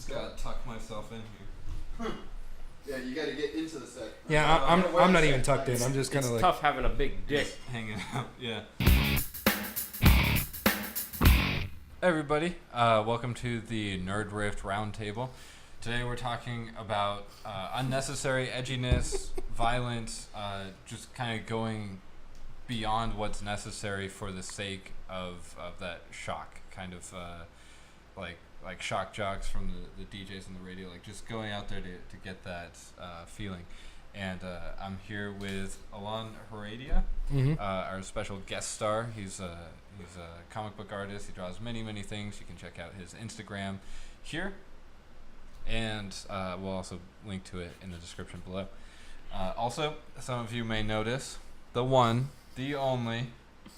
Just gotta tuck myself in here. Yeah, you gotta get into the set. Yeah, I'm not even tucked in. I'm just kind of like... It's tough having a big dick. Just hanging out, yeah. Everybody, welcome to the Nerd Rift Roundtable. Today we're talking about unnecessary edginess, violence, just kind of going beyond what's necessary for the sake of that shock, kind of like shock jocks from the DJs on the radio, like just going out there to get that feeling. And I'm here with Alon Heredia, our special guest star. He's a comic book artist. He draws many things. You can check out his Instagram here, and we'll also link to it in the description below. Also, some of you may notice the one, the only,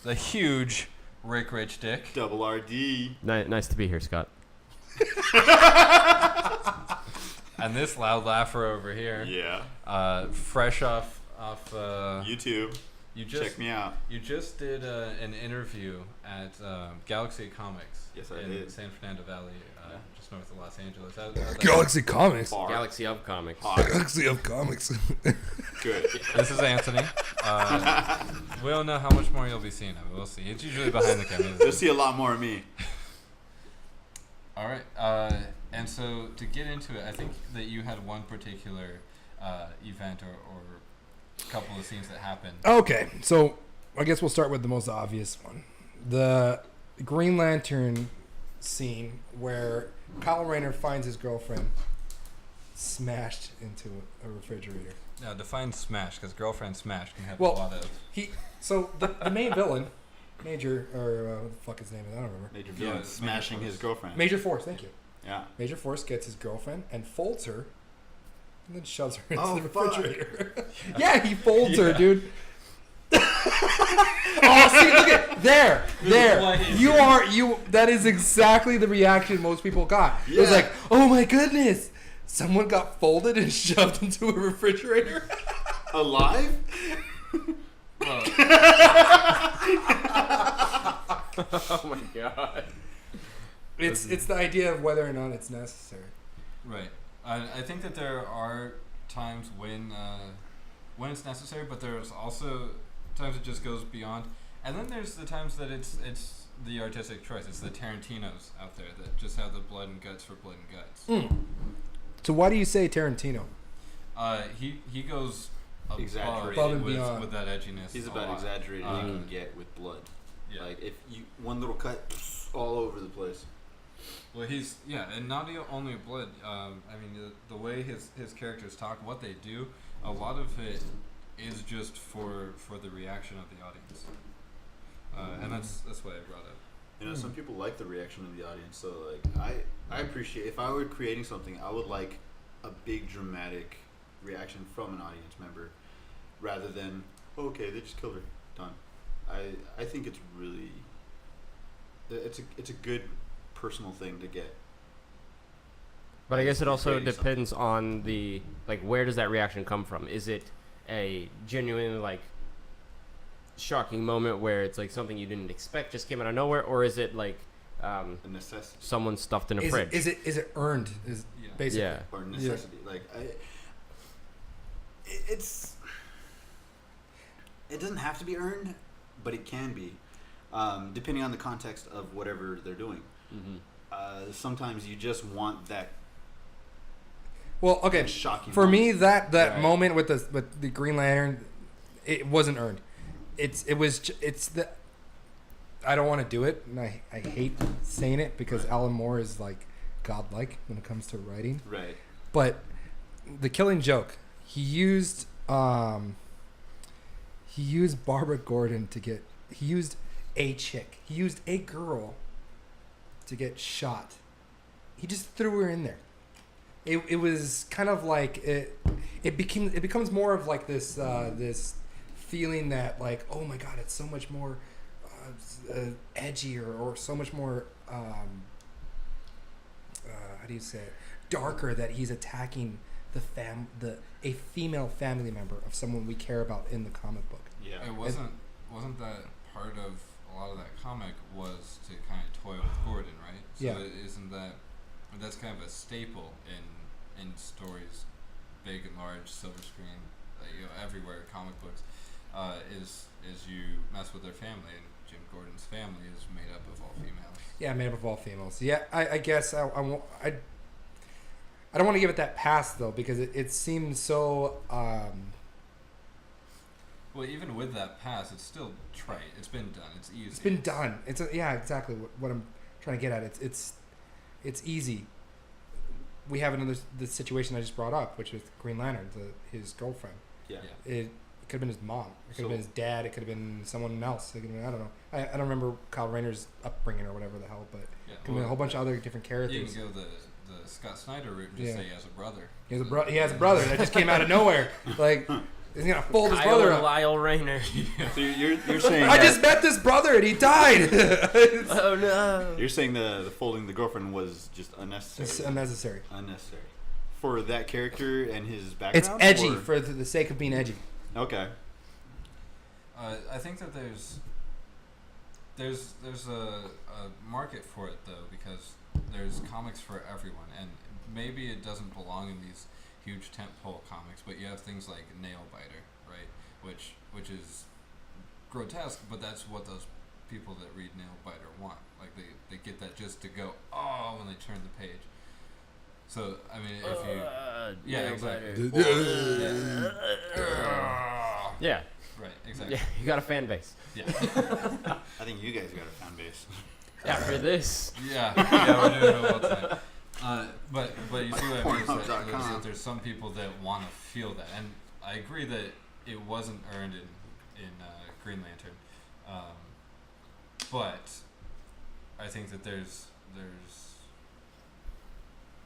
the huge Rick Rich Dick. Double RD. Nice to be here, Scott. And this loud laugher over here. Yeah. Fresh off YouTube. Check me out. You just did an interview at Galaxy Comics. Yes, I in did. San Fernando Valley, just north of Los Angeles. Galaxy Comics. Galaxy of Comics. Galaxy of Comics. Good. This is Anthony. We don't know how much more you'll be seeing of it. We'll see. It's usually behind the camera. You'll see a lot more of me. All right. And so to get into it, I think that you had one particular event or couple of scenes that happened. Okay, so I guess we'll start with the most obvious one. The Green Lantern scene where Kyle Rayner finds his girlfriend smashed into a refrigerator. Now, define smash, because girlfriend smash can have Well, a lot of... So the main villain, Major, or what the fuck his name is, I don't remember. Major villain smashing his girlfriend. Major Force, thank you. Yeah. Major Force gets his girlfriend and folds her and then shoves her into the fuck. refrigerator. Yeah, he folds her, dude. Oh, see, look at there. That is exactly the reaction most people got. Yeah. It was like, oh my goodness, someone got folded and shoved into a refrigerator. Alive? Oh my god. It's the idea of whether or not it's necessary. Right. I think that there are times when it's necessary, but there's also times it just goes beyond. And then there's the times that it's the artistic choice. It's the Tarantinos out there that just have the blood and guts for blood and guts. So why do you say Tarantino? He goes Exaggerated with that edginess. He's about exaggerating you can get with blood. Yeah. Like if you one little cut all over the place. Well, and not only blood. I mean, the way his characters talk, what they do, a lot of it is just for the reaction of the audience, and that's why I brought up. Some people like the reaction of the audience. So like, I appreciate if I were creating something, I would like a big dramatic reaction from an audience member, rather than okay, they just killed her, done. I think it's really it's a good personal thing to get. But I guess it also depends on the where does that reaction come from? Is it a genuine shocking moment where it's like something you didn't expect just came out of nowhere, or is it like a necessity? Someone stuffed in a fridge. Is it earned? Basically, yeah, or necessity. Yeah. It doesn't have to be earned, but it can be, depending on the context of whatever they're doing. Sometimes you just want that. Well, okay. Shocking. For me, that right. moment with the Green Lantern, it wasn't earned. It's the. I don't want to do it, and I hate saying it because Alan Moore is godlike when it comes to writing. Right. But the Killing Joke, he used Barbara Gordon he used a chick. He used a girl to get shot. He just threw her in there. It was kind of like it becomes more of this this feeling that oh my god, it's so much more edgy or so much more how do you say it, darker, that he's attacking a female family member of someone we care about in the comic book. Yeah. It wasn't that part of a lot of that comic was to kind of toy with Gordon, right? So yeah. Isn't that that's kind of a staple in stories, big and large, silver screen, everywhere, comic books, is you mess with their family, and Jim Gordon's family is made up of all females. Yeah, made up of all females. Yeah, I guess I don't want to give it that pass though, because it seems so. Well, even with that pass, it's still trite. It's been done. It's easy. It's been done. Yeah, exactly what I'm trying to get at. It's easy. We have the situation I just brought up, which was Green Lantern, his girlfriend. Yeah. It could have been his mom. It could have been his dad. It could have been someone else. It could have been, I don't know. I don't remember Kyle Rayner's upbringing or whatever the hell, but it could have been a whole bunch of other different characters. You can go the Scott Snyder route and just say he has a brother. He has a brother that just came out of nowhere. Like, he's gonna fold his brother up. Lyle Rayner. So you're saying I just met this brother and he died. Oh no! You're saying the folding the girlfriend was just unnecessary. It's unnecessary. Unnecessary for that character and his It's background. edgy for the sake of being edgy. Okay. I think that there's a market for it though, because there's comics for everyone, and maybe it doesn't belong in these huge tentpole comics, but you have things like Nailbiter, right? Which is grotesque, but that's what those people that read Nailbiter want. Like they get that just to go when they turn the page. So I mean, if you exactly. Yeah. Right, exactly. Yeah, you got a fan base. Yeah. I think you guys got a fan base. After this. Yeah, we're doing it all the time. But you see what I mean, is that there's some people that want to feel that, and I agree that it wasn't earned in Green Lantern, but I think that there's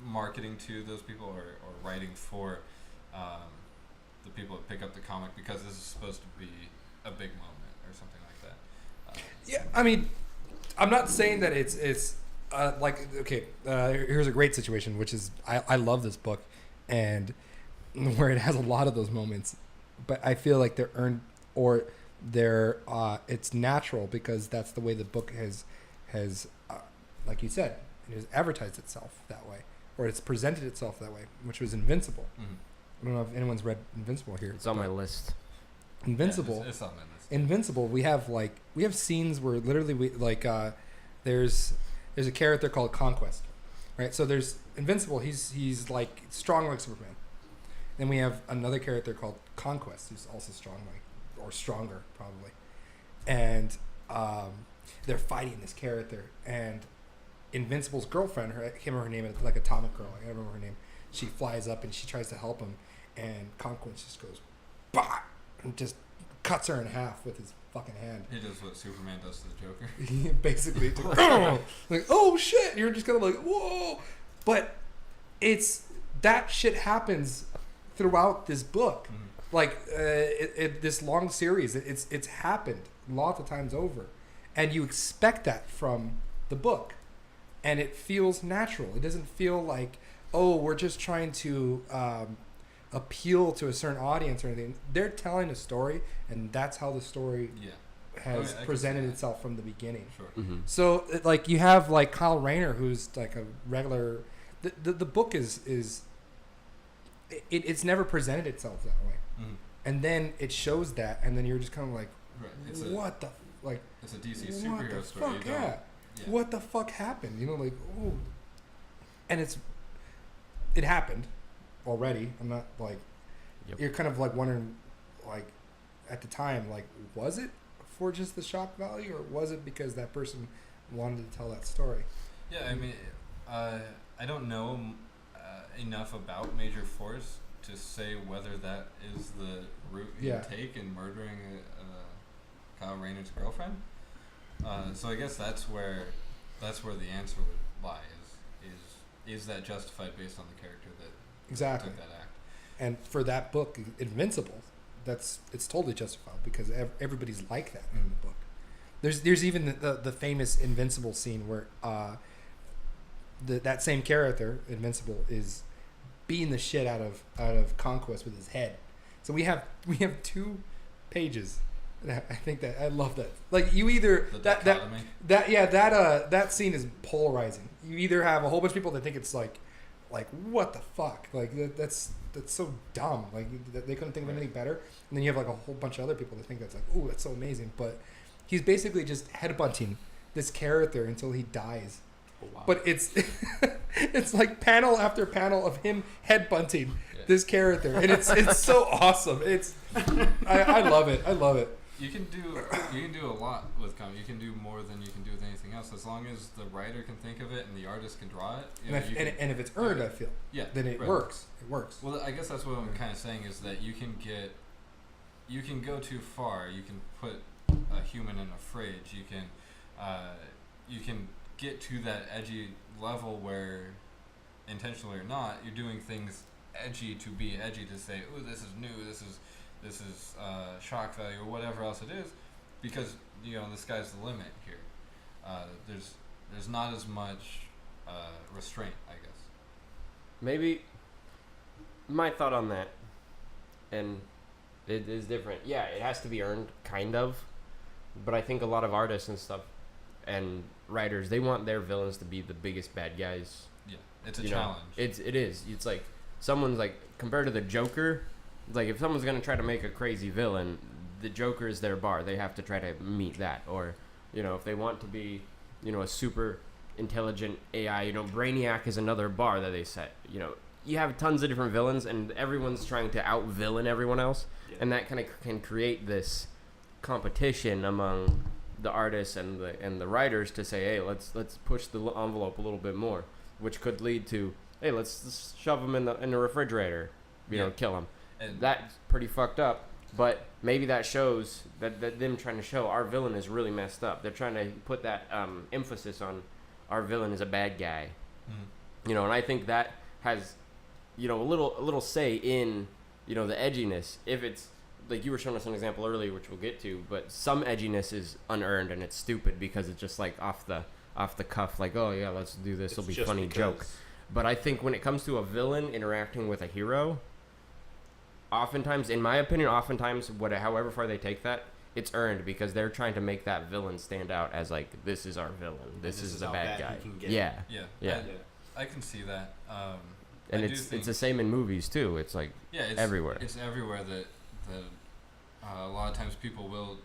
marketing to those people, or writing for the people that pick up the comic, because this is supposed to be a big moment or something like that. Yeah, I mean, I'm not saying that it's like, okay, here's a great situation, which is I love this book, and where it has a lot of those moments, but I feel like they're earned, or they're it's natural, because that's the way the book has like you said, it has advertised itself that way, or it's presented itself that way, which was Invincible. Mm-hmm. I don't know if anyone's read Invincible here. It's on my list. Invincible. Yeah, it's on my list. Invincible. We have scenes where literally there's a character called Conquest, right? So there's Invincible. He's like strong like Superman. Then we have another character called Conquest, who's also strong or stronger probably, and they're fighting this character. And Invincible's girlfriend, I can't remember her name, it's like Atomic Girl. I can't remember her name. She flies up and she tries to help him, and Conquest just goes, bah, and just cuts her in half with his fucking hand. He does what Superman does to the Joker. Basically, like, oh shit! You're just kind of like, whoa, but it's that shit happens throughout this book. Mm-hmm. Like this long series, it's happened lots of times over, and you expect that from the book, and it feels natural. It doesn't feel like, oh, we're just trying to appeal to a certain audience or anything. They're telling a story, and that's how the story has presented itself from the beginning. Sure. Mm-hmm. So, like, you have like Kyle Rayner, who's like a regular. The book is it's never presented itself that way, mm-hmm. and then it shows that, and then you're just kind of like, right. What the like? It's a DC superhero story. Fuck, yeah. What the fuck happened? You know, like, oh, and it happened already. I'm not like, you're kind of like wondering, like, at the time, like, was it for just the shock value, or was it because that person wanted to tell that story? Yeah, I mean, I don't know enough about Major Force to say whether that is the route you take in murdering Kyle Rayner's girlfriend. So I guess that's where the answer would lie. Is that justified based on the character that exactly took that act? And for that book, Invincible, it's totally justified, because everybody's like that in the book. There's even the famous Invincible scene where that same character, Invincible, is beating the shit out of Conquest with his head. So we have 2 pages Yeah, I think that I love that. Like you either The that dichotomy. that scene is polarizing. You either have a whole bunch of people that think it's like what the fuck, like that's so dumb. Like they couldn't think of anything better, and then you have like a whole bunch of other people that think that's like, ooh, that's so amazing. But he's basically just headbutting this character until he dies. Oh, wow. But it's it's like panel after panel of him headbutting this character, and it's so awesome. I love it. I love it. You can do a lot with comic. You can do more than you can do with anything else, as long as the writer can think of it and the artist can draw it. And if it's earned, I feel then it works. It works. Well, I guess that's what I'm kind of saying is that you can go too far. You can put a human in a fridge. You can get to that edgy level where, intentionally or not, you're doing things edgy to be edgy, to say, "Ooh, this is new. This is shock value," or whatever else it is, because the sky's the limit here. There's not as much restraint, I guess. Maybe my thought on that, and it is different. Yeah, it has to be earned, kind of, but I think a lot of artists and stuff and writers, they want their villains to be the biggest bad guys. Yeah, it's a challenge. It is. It's like someone's like, compared to the Joker, like if someone's gonna try to make a crazy villain, the Joker is their bar. They have to try to meet that. Or if they want to be a super intelligent AI, Brainiac is another bar that they set. You have tons of different villains, and everyone's trying to out-villain everyone else, and that kind of can create this competition among the artists and the writers to say, hey, let's push the envelope a little bit more, which could lead to, hey, let's shove them in the refrigerator, kill them. And that's pretty fucked up, but maybe that shows that them trying to show our villain is really messed up. They're trying to put that emphasis on our villain is a bad guy, and I think that has a little say in the edginess. If it's like you were showing us an example earlier, which we'll get to, but some edginess is unearned and it's stupid because it's just like off the cuff, like, oh yeah, let's do this, it'll be funny joke. But I think when it comes to a villain interacting with a hero, oftentimes, in my opinion, however far they take that, it's earned because they're trying to make that villain stand out as like, this is our villain, this is the bad guy. Yeah. I can see that. And it's the same in movies too. It's like everywhere. It's everywhere that a lot of times people will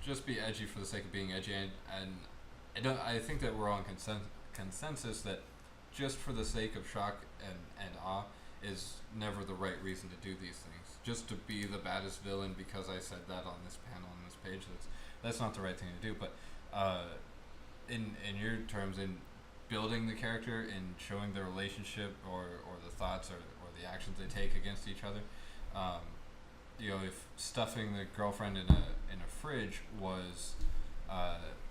just be edgy for the sake of being edgy, and I think that we're on consensus that just for the sake of shock and awe is never the right reason to do these things. Just to be the baddest villain because I said that on this panel on this page, that's not the right thing to do. But in your terms, in building the character and showing the relationship or the thoughts or the actions they take against each other, if stuffing the girlfriend in a fridge was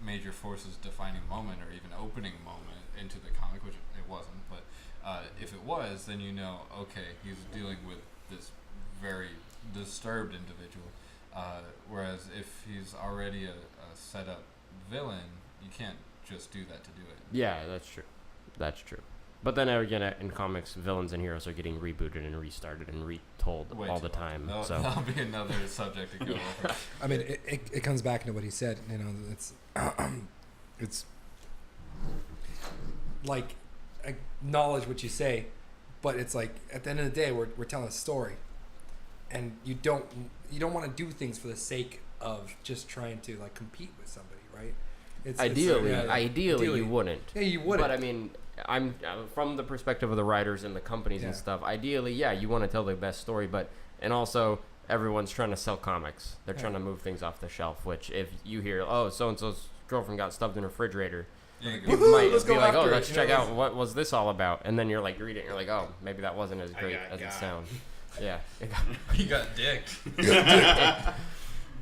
Major Force's defining moment or even opening moment into the comic, which it wasn't, but if it was, then okay, he's dealing with this very disturbed individual. Whereas if he's already a set-up villain, you can't just do that to do it. Yeah, that's true. But then again, in comics, villains and heroes are getting rebooted and restarted and retold all the time. That'll be another subject to go over. I mean, it comes back to what he said. It's like acknowledge what you say, but it's like at the end of the day, we're telling a story, and you don't want to do things for the sake of just trying to like compete with somebody, right? Ideally, you wouldn't. Yeah, you wouldn't. But I mean, I'm from the perspective of the writers and the companies and stuff. Ideally, you want to tell the best story, and also everyone's trying to sell comics. They're trying to move things off the shelf. Which, if you hear, oh, so and so's girlfriend got stuffed in a refrigerator, you might be like, oh, let's check out what was this all about, and then you're like, read it, and you're like, oh, maybe that wasn't as great as it sounds. Yeah, he got dicked.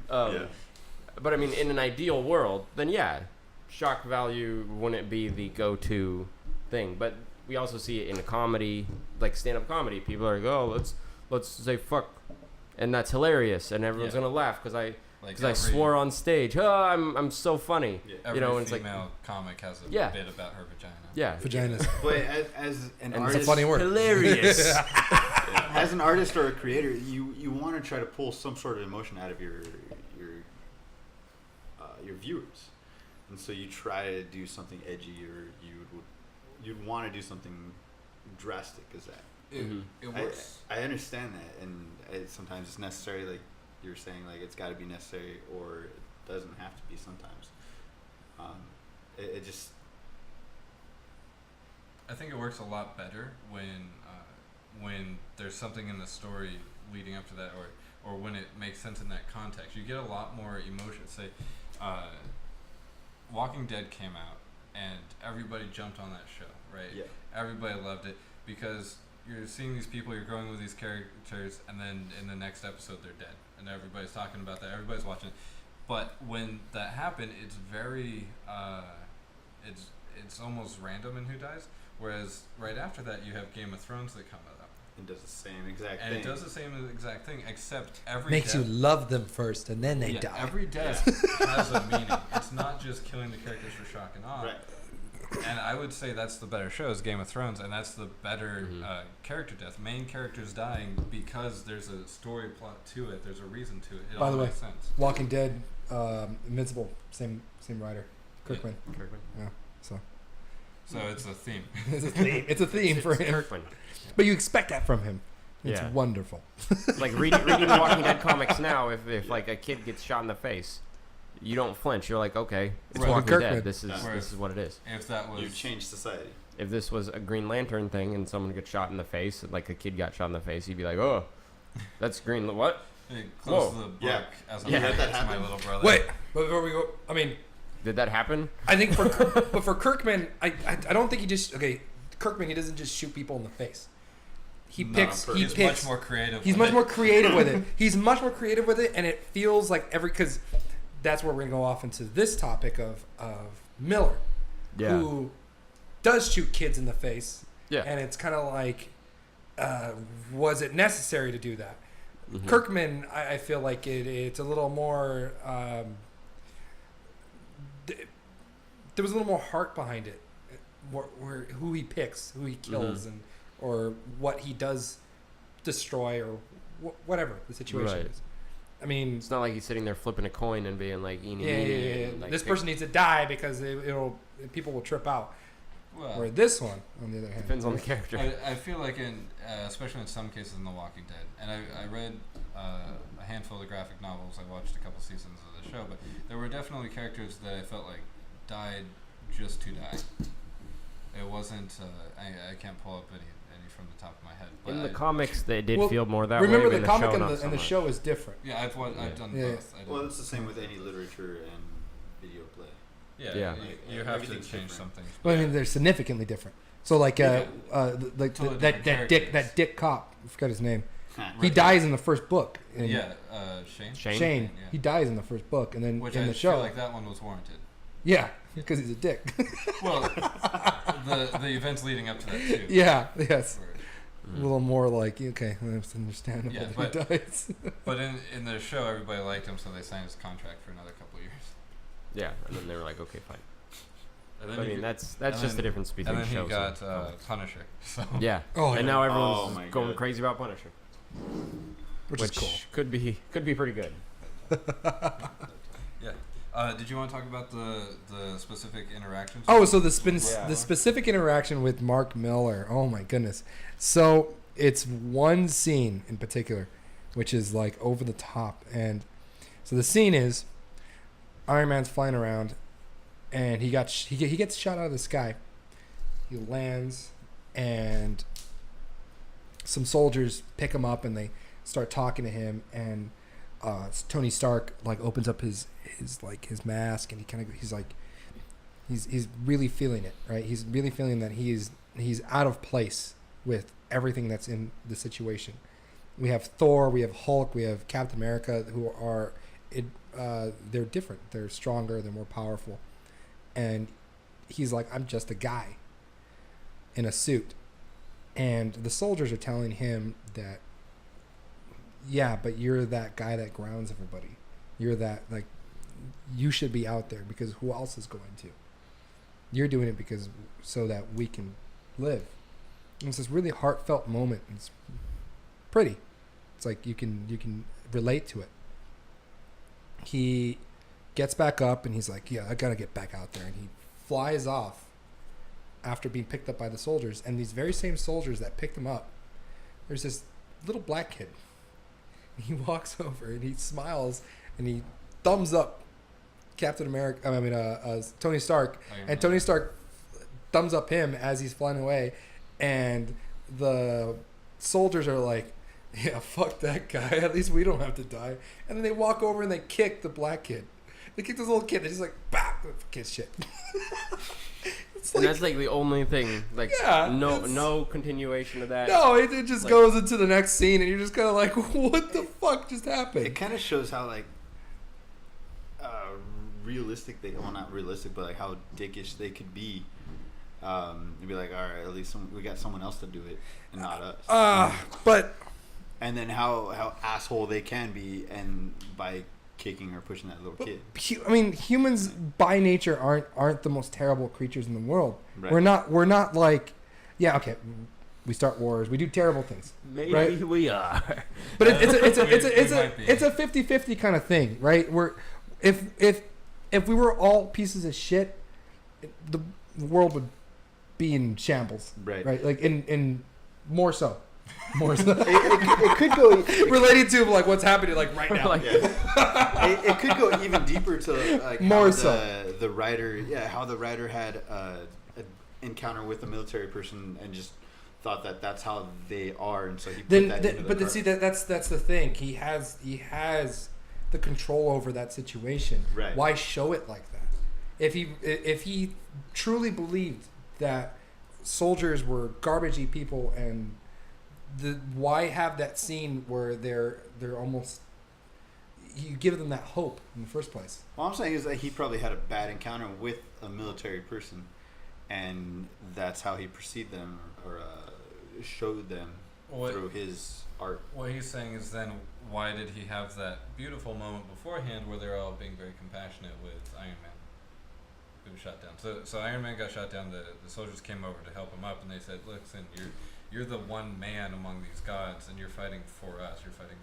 But I mean, in an ideal world, then shock value wouldn't be the go-to thing. But we also see it in a comedy, like stand-up comedy. People are like, oh, let's say fuck, and that's hilarious, and everyone's gonna laugh because I swore on stage. Oh, I'm so funny. Yeah. Every female comic has a bit about her vagina. Yeah, vaginas. But as an artist, it's a funny word. Hilarious. As an artist or a creator, you want to try to pull some sort of emotion out of your your viewers, and so you try to do something edgy, or you'd want to do something drastic as that. It works. I understand that, and sometimes it's necessary, like you're saying, like it's got to be necessary, or it doesn't have to be sometimes. It just. I think it works a lot better when there's something in the story leading up to that, or when it makes sense in that context. You get a lot more emotion. Say, Walking Dead came out, and everybody jumped on that show, right? Yeah. Everybody loved it because you're seeing these people, you're growing with these characters, and then in the next episode they're dead, and everybody's talking about that. Everybody's watching it. But when that happened, it's very, it's almost random in who dies. Whereas right after that, you have Game of Thrones that come out. It does the same exact thing. And it does the same exact thing, except every makes death, you love them first, and then they die. Every death has a meaning. It's not just killing the characters for shock and awe. Right. And I would say that's the better show is Game of Thrones, and that's the better character death. Main characters dying because there's a story plot to it. There's a reason to it. It By all the way, makes sense. Walking Dead, Invincible, same writer, Kirkman. Kirkman. Yeah, so it's a theme. it's a theme. It's a theme for him. Kirkman. But you expect that from him. It's Yeah. wonderful. Like reading the Walking Dead comics now, if like a kid gets shot in the face, you don't flinch. You're like, okay, it's Right. Walking Kirkman. Dead. This is what it is. If that was You change society. If this was a Green Lantern thing and someone gets shot in the face, like a kid got shot in the face, you'd be like, oh, that's Green. What? Hey, close Whoa. the book Yeah. as Yeah. I'm Let that to my happen. little brother. Wait, before we go, I mean, Did that happen? I think but for Kirkman, I don't think he just Kirkman, he doesn't just shoot people in the face. He picks. No, He He's picks. much more creative. He's with much it. more creative with it. He's much more creative with it, and it feels like because that's where we're gonna go off into this topic of Miller, who does shoot kids in the face. Yeah. And it's kind of like, was it necessary to do that? Mhm. Kirkman, I feel like it's a little more. There was a little more heart behind it, where who he picks, who he kills, and or what he does destroy, or whatever the situation Right. is. I mean, It's not like he's sitting there flipping a coin and being like, eeny, yeah. meeny, and, like, This pick- person needs to die because people will trip out. Well, Where this one, on the other hand, Depends on the character. I feel like especially in some cases in The Walking Dead, and I read a handful of the graphic novels. I watched a couple seasons of the show, but there were definitely characters that I felt like died just to die. It wasn't. I can't pull up any from the top of my head. But In the comics, they did Well, feel more that remember way. the comic show, and not the so and the much. show is different. yeah, I've done Yeah. both. I did. Well, it's the same with any literature and video play. yeah, Yeah. You have to Everything's change different. some things. Well, I mean, they're significantly different. So like like Totally that different dick characters. cop, I forgot his name. He Right. dies in the first book. In Shane. Shane? Yeah. He dies in the first book, and then Which in I the feel show, like that one was warranted. yeah, because he's a dick. Well, the events leading up to that too. Yeah, yes, were- a little more like okay, that's understandable. Yeah, that but- he dies. But in the show, everybody liked him, so they signed his contract for another couple of years. Yeah, and then they were like, okay, fine. And I then mean, he, that's and just the then- difference between and then shows he got and comics. Punisher. So Yeah. Oh, And yeah. now Oh everyone's my going God. crazy about Punisher, which is cool. could be pretty good. did you want to talk about the specific interactions? Oh, so the specific interaction with Mark Millar. Oh my goodness. So it's one scene in particular, which is like over the top, and so the scene is Iron Man's flying around, and he gets shot out of the sky. He lands, and some soldiers pick him up, and they start talking to him, and Tony Stark like opens up his mask, and he's really feeling it, right? He's really feeling that he's out of place with everything that's in the situation. We have Thor, we have Hulk, we have Captain America, who are they're different, they're stronger, they're more powerful, and he's like, I'm just a guy in a suit, and the soldiers are telling him that, yeah, but you're that guy that grounds everybody. You're that, like, you should be out there because who else is going to? You're doing it because so that we can live. And it's this really heartfelt moment. It's pretty. It's like you can relate to it. He gets back up, and he's like, yeah, I gotta get back out there. And he flies off after being picked up by the soldiers. And these very same soldiers that picked him up, there's this little black kid. He walks over and he smiles and he thumbs up Tony Stark. And Tony Stark thumbs up him as he's flying away. And the soldiers are like, yeah, fuck that guy. At least we don't have to die. And then they walk over and they kick the black kid. They kick this little kid. They're just like, bah, kiss shit. And that's like the only thing. Like, yeah, no continuation of that. No, it just goes into the next scene, and you're just kind of like, what the fuck just happened? It kind of shows how like realistic not realistic, but like how dickish they could be. You'd be like, all right, at least we got someone else to do it, and not us. But and then how asshole they can be, and by kicking or pushing that little kid. I mean, humans by nature aren't the most terrible creatures in the world. Right. We're not like, yeah, okay, we start wars, we do terrible things. Maybe right? we are. But it's a 50-50 kind of thing, right? If we were all pieces of shit, the world would be in shambles. Right? Like in more so. It could go related to like what's happening like right now. It could go even deeper to like more the writer, how the writer had an encounter with a military person and just thought that that's how they are, and so he put that into the see that's the thing. He has the control over that situation. Right. Why show it like that? If he truly believed that soldiers were garbagey people, and why have that scene where they're almost, you give them that hope in the first place? All I'm saying is that he probably had a bad encounter with a military person, and that's how he perceived them or showed them through his art. What he's saying is then why did he have that beautiful moment beforehand where they're all being very compassionate with Iron Man, who was shot down? So Iron Man got shot down. The soldiers came over to help him up, and they said, "Listen, you're the one man among these gods, and you're fighting for us. You're fighting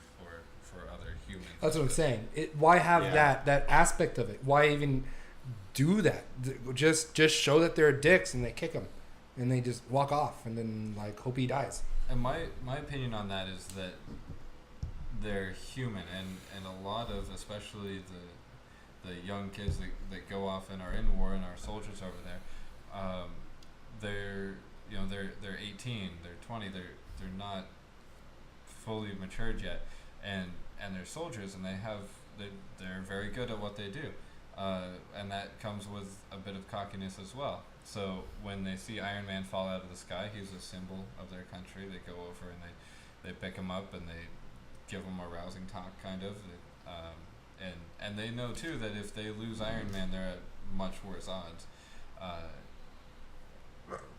for other humans." That's what I'm saying. Why have that aspect of it? Why even do that? Just show that they're dicks and they kick him, and they just walk off, and then like hope he dies. And my opinion on that is that they're human, and a lot of, especially the young kids that go off and are in war and are soldiers over there, they're 18, they're 20, they're not fully matured yet, and they're soldiers, and they're very good at what they do, and that comes with a bit of cockiness as well. So when they see Iron Man fall out of the sky, he's a symbol of their country. They go over and they pick him up and they give him a rousing talk, kind of, and they know too that if they lose Iron Man, they're at much worse odds.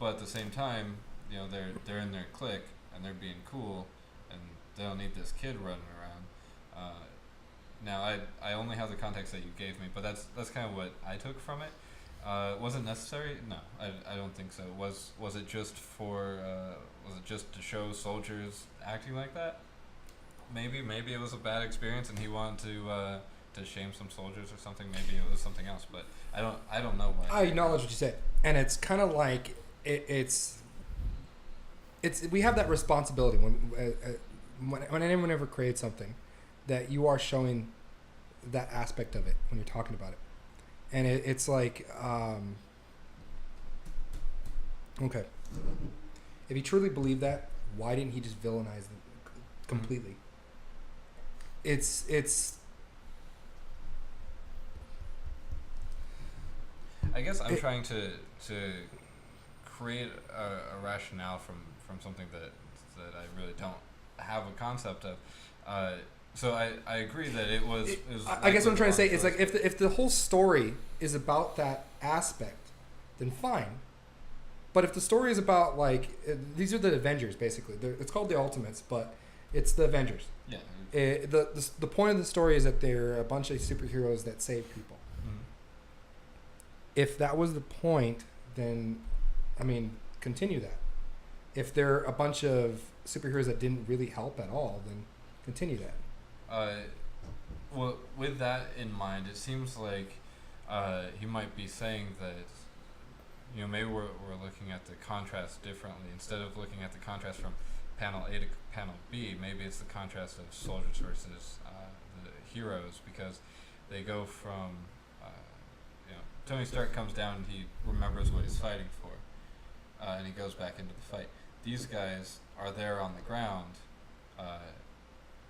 But at the same time, they're in their clique and they're being cool, and they don't need this kid running around. Now I only have the context that you gave me, but that's kind of what I took from it. Was it necessary? No, I don't think so. Was it just was it just to show soldiers acting like that? Maybe it was a bad experience and he wanted to shame some soldiers or something. Maybe it was something else, but I don't know why. I acknowledge what you said, and it's kind of like it's we have that responsibility when anyone ever creates something, that you are showing that aspect of it when you're talking about it. And it's like, okay, if he truly believed that, why didn't he just villainize them completely? It's. I guess I'm trying to create a rationale from something that I really don't have a concept of. So I agree that it was I guess what I'm trying to say is like if the whole story is about that aspect, then fine. But if the story is about like these are the Avengers basically, it's called the Ultimates, but it's the Avengers. Yeah. The point of the story is that they're a bunch of superheroes that save people. Mm-hmm. If that was the point, then continue that. If they're a bunch of superheroes that didn't really help at all, then continue that. well, with that in mind, it seems like he might be saying that, maybe we're looking at the contrast differently. Instead of looking at the contrast from panel A to panel B, maybe it's the contrast of soldiers versus the heroes, because they go from, Tony Stark comes down and he remembers what he's fighting for, and he goes back into the fight. These guys are there on the ground,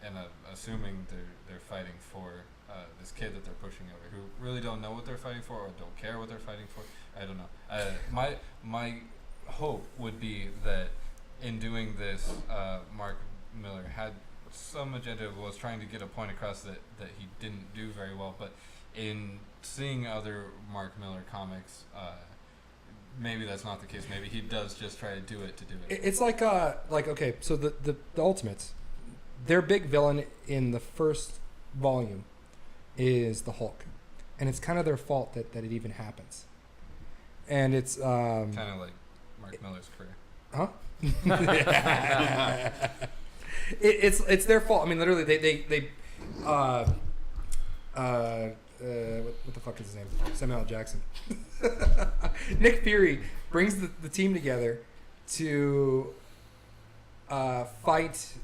and assuming they're fighting for this kid that they're pushing over, who really don't know what they're fighting for or don't care what they're fighting for. I don't know. My hope would be that in doing this, Mark Millar had some agenda, was trying to get a point across that he didn't do very well. But in seeing other Mark Millar comics, maybe that's not the case. Maybe he does just try to do it to do it. It's like okay, so the Ultimates, their big villain in the first volume is the Hulk, and it's kind of their fault that it even happens. And it's kind of like Mark Millar's career. Huh? It's their fault. I mean, literally, they what the fuck is his name? Samuel L. Jackson. Nick Fury brings the team together to fight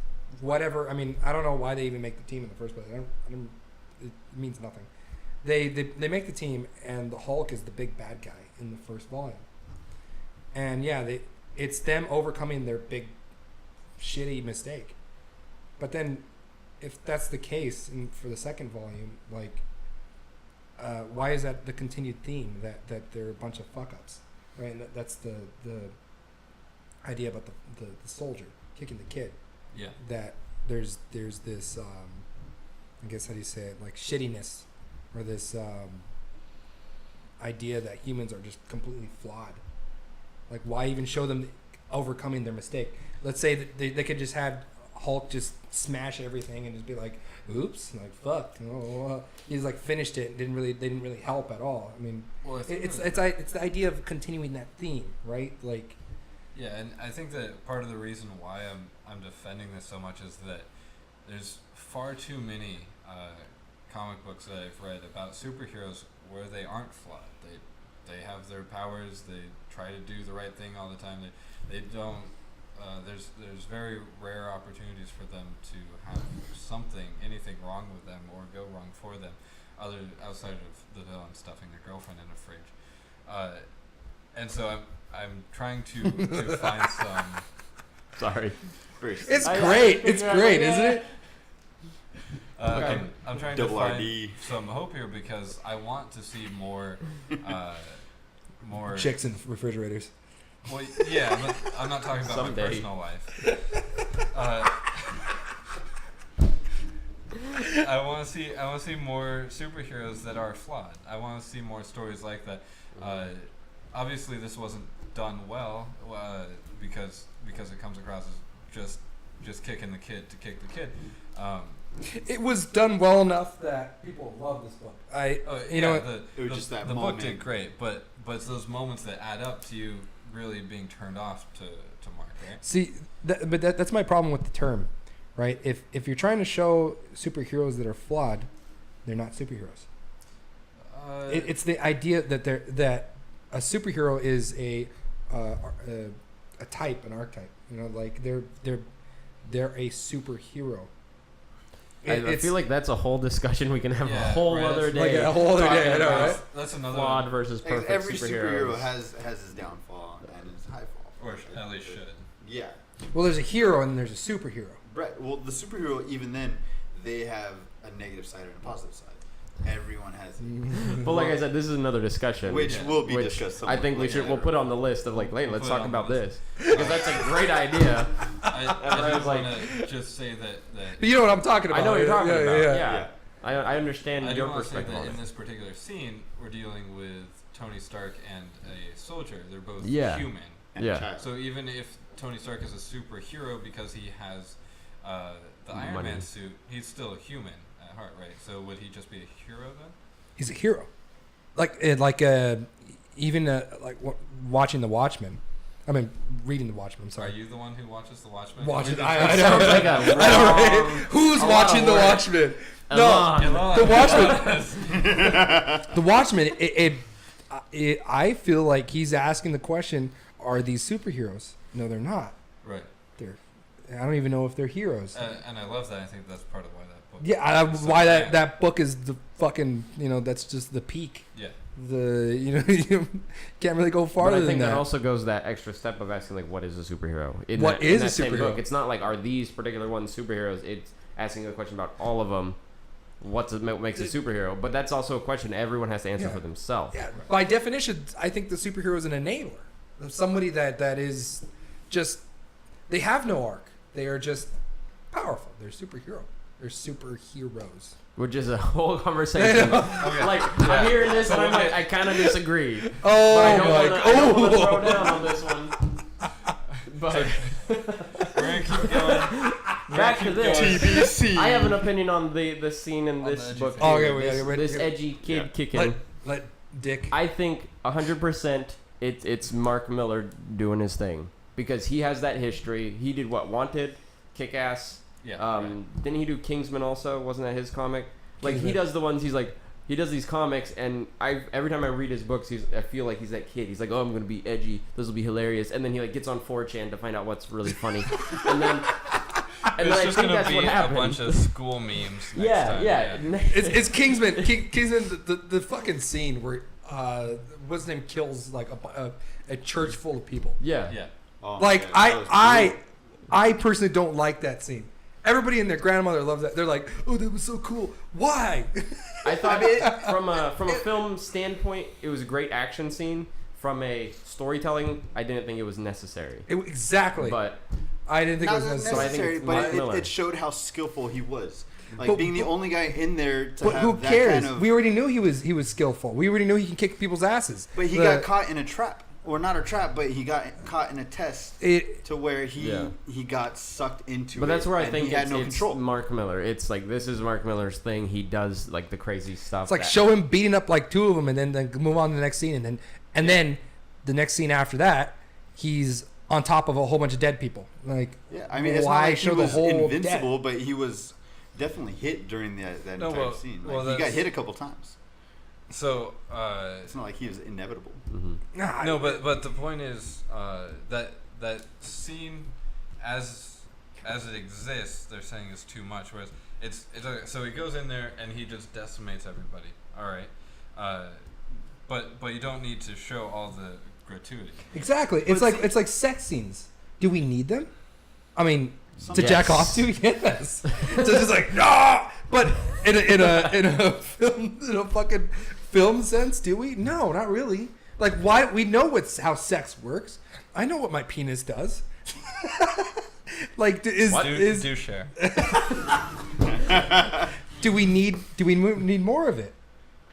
whatever. I mean, I don't know why they even make the team in the first place. It means nothing. They make the team, and the Hulk is the big bad guy in the first volume. And yeah, it's them overcoming their big shitty mistake. But then, if that's the case for the second volume, like, why is that the continued theme that they're a bunch of fuck ups, right? And that's the idea about the soldier kicking the kid. Yeah. That there's this I guess, how do you say it, like shittiness, or this idea that humans are just completely flawed. Like, why even show them overcoming their mistake? Let's say that they could just have Hulk just smash everything and just be like, oops, like fuck, he's like finished it and they didn't really help at all. I mean, well, it's the idea of continuing that theme, right? Like, yeah, and I think that part of the reason why I'm defending this so much is that there's far too many comic books that I've read about superheroes where they aren't flawed. They have their powers. They try to do the right thing all the time. They don't. There's very rare opportunities for them to have anything wrong with them or go wrong for them, outside of the villain stuffing their girlfriend in a fridge. And so I'm trying to find some. Sorry. It's great. It's great, isn't it? I'm trying to find some hope here because I want to see more chicks in refrigerators. Well, yeah, I'm not talking about Someday. my personal life. I want to see more superheroes that are flawed. I want to see more stories like that. Obviously, this wasn't done well because it comes across as just kicking the kid to kick the kid. It was done well enough that people love this book. It was just that the moment. book did great, but it's those moments that add up to you really being turned off to Mark, right? See, that's my problem with the term, right? If you're trying to show superheroes that are flawed, they're not superheroes. It's the idea that a superhero is a type, an archetype. Like they're a superhero. I feel like that's a whole discussion we can have a whole other day. Like a whole other day, I know, right? That's another flawed versus perfect. Every superhero has his downfall and his high fall. Or at least should. Yeah. Well, there's a hero and there's a superhero. Right. Well, the superhero, even then, they have a negative side and a positive side. Everyone has it. But like I said, this is another discussion, which will be discussed. I think we'll put on the list of let's talk about this because that's a great idea. I just want to just say that. But you know what I'm talking about. I know what you're talking about. Yeah. I understand your perspective. I do want to say on that in it. this particular scene, we're dealing with Tony Stark and a soldier. They're both human. And So even if Tony Stark is a superhero because he has the Iron Man suit, he's still a human at heart, right? So would he just be a hero then? He's a hero. Watching The Watchmen. I mean, reading The Watchmen. I'm sorry. Are you the one who watches The Watchmen? Watch it. I know. Who's watching The Watchmen? The Watchmen. The Watchmen. I feel like he's asking the question: are these superheroes? No, they're not. Right. I don't even know if they're heroes. And I love that. I think that's part of why that book. Yeah, why that book is the fucking, that's just the peak. Yeah. You can't really go farther but I think than that. Also goes that extra step of asking, like, what is a superhero? What What is is a same superhero? book, it's not like, are these particular ones superheroes? It's asking a question about all of them. What makes a superhero? But that's also a question everyone has to answer for themselves. Yeah. By definition, I think the superhero is an enabler. Somebody that is just, they have no arc. They are just powerful. They're superhero. They're superheroes. Which is a whole conversation. I'm hearing this and I'm like, I kind of disagree. Oh, but I don't want to throw down on this one. But We're going to keep going. back to this. TBC. I have an opinion on the scene in this book. Oh, here. okay, This edgy kid kicking. Let Dick. I think 100% it's Mark Millar doing his thing. Because he has that history. He did what? Wanted, Kick-Ass. Yeah. Didn't he do Kingsman also? Wasn't that his comic? Like, Kingsman. he does the ones, he does these comics, and every time I read his books, I feel like he's that kid. He's like, oh, I'm going to be edgy. This will be hilarious. And then he, like, gets on 4chan to find out what's really funny. and then It's I just think going to that's be what a happened. bunch of school memes next time. It's Kingsman. Kingsman, the fucking scene where what's his name kills like a church full of people. Yeah. Yeah. Oh, Like man, that was I personally don't like that scene. Everybody and their grandmother loves that. They're like, oh, that was so cool. Why? I thought from a film standpoint, it was a great action scene. From a storytelling, I didn't think it was necessary. Exactly. But I didn't think not it was necessary. So I think necessary, it's but Mark Millar. it showed how skillful he was. Like But- being the only guy in there to But have who that cares? kind of. We already knew he was skillful. We already knew he can kick people's asses. But he got caught in a trap, or not a trap, but he got caught in a test to where he got sucked into. But that's it, where I and think he had it's, no it's control. Mark Millar. It's like, this is Mark Millar's thing. He does like the crazy stuff. It's like show him beating up like two of them, and then move on to the next scene, and then the next scene after that, he's on top of a whole bunch of dead people. Like, Yeah, I mean, it's why not like show he the was whole invincible, death? but he was definitely hit during that entire scene. Like, he got that's- hit a couple times. So, It's not like he was inevitable. Nah, no, but the point is that scene as it exists, they're saying is too much. Whereas it's okay, so he goes in there and he just decimates everybody. All right, but you don't need to show all the gratuity. exactly. It's like sex scenes. Do we need them? I mean, to Yes. jack off to, yes. So just like no, but in a fucking film sense, do we? No, not really. Like, why? We know how sex works. I know what my penis does. Like, Do share. do we need more of it?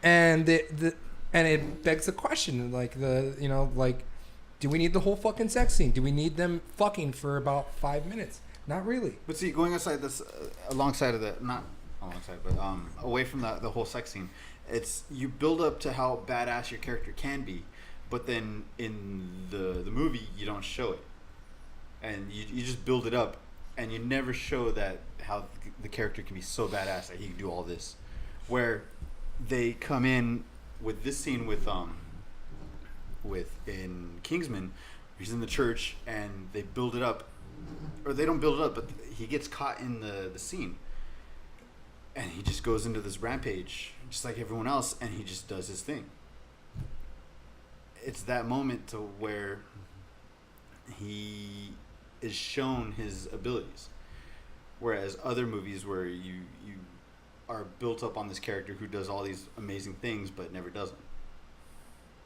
And and it begs the question, like do we need the whole fucking sex scene? Do we need them fucking for about 5 minutes? Not really. But see, going aside this, alongside of that, not alongside, but away from the whole sex scene, it's you build up to how badass your character can be, but then in the movie you don't show it, and you just build it up, and you never show that how the character can be so badass that he can do all this, where they come in with this scene with in Kingsman, he's in the church and they build it up. Or they don't build it up, but he gets caught in the scene. And he just goes into this rampage, just like everyone else, and he just does his thing. It's that moment to where he is shown his abilities. Whereas other movies where you are built up on this character who does all these amazing things but never does them.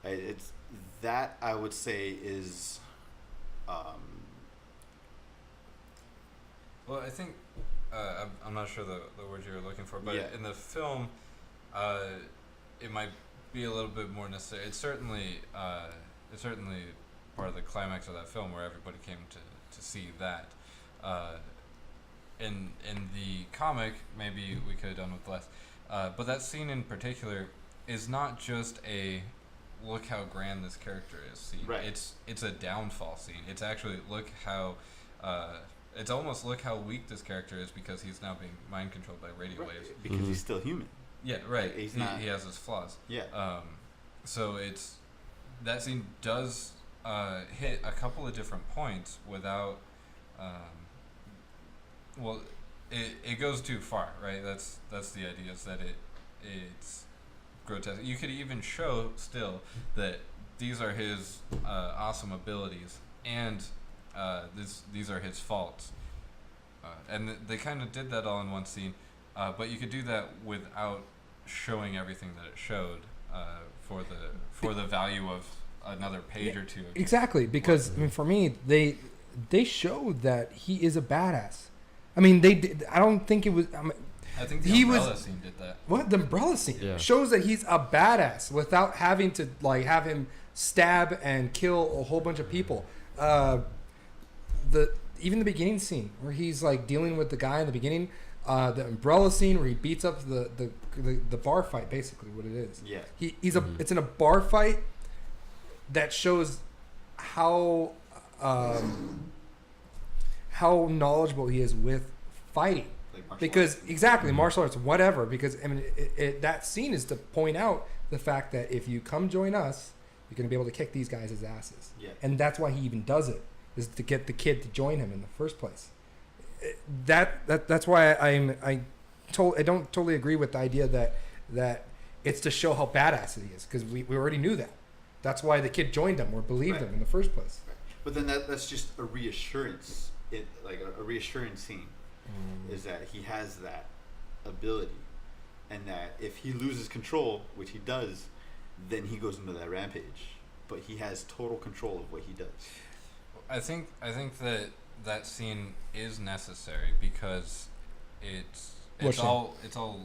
It's that I would say is... Well, I think I'm not sure the word you were looking for, but Yeah. in the film, it might be a little bit more necessary. It's certainly part of the climax of that film where everybody came to see that. In the comic, maybe we could have done with less, but that scene in particular is not just a look how grand this character is scene. Right. It's a downfall scene. It's actually look how it's almost look how weak this character is because he's now being mind controlled by radio waves. Because he's still human. Yeah, right. He's he, not. He has his flaws. Yeah. So it's that scene does hit a couple of different points without. Well, it goes too far, right? That's the idea, is that it's grotesque. You could even show still that these are his awesome abilities, and these are his faults, and they kind of did that all in one scene. But you could do that without showing everything that it showed for the value of another page or two. Exactly, because I mean, for me, they showed that he is a badass. I mean, they did, I don't think it was. I think the umbrella scene did that. What, the umbrella scene Yeah. shows that he's a badass without having to like have him stab and kill a whole bunch of people. Even the beginning scene where he's like dealing with the guy in the beginning. The umbrella scene where he beats up the bar fight, basically what it is. Yeah. It's in a bar fight that shows how knowledgeable he is with fighting. Like Because exactly, martial arts, whatever. Because I mean, that scene is to point out the fact that if you come join us, you're going to be able to kick these guys' asses. Yeah. And that's why he even does it, is to get the kid to join him in the first place. That's why I don't totally agree with the idea that it's to show how badass he is, because we already knew that. That's why the kid joined him or believed him in the first place. Right. But then that's just a reassurance. Like a reassurance scene is that he has that ability, and that if he loses control, which he does, then he goes into that rampage. But he has total control of what he does. I think that scene is necessary because it's all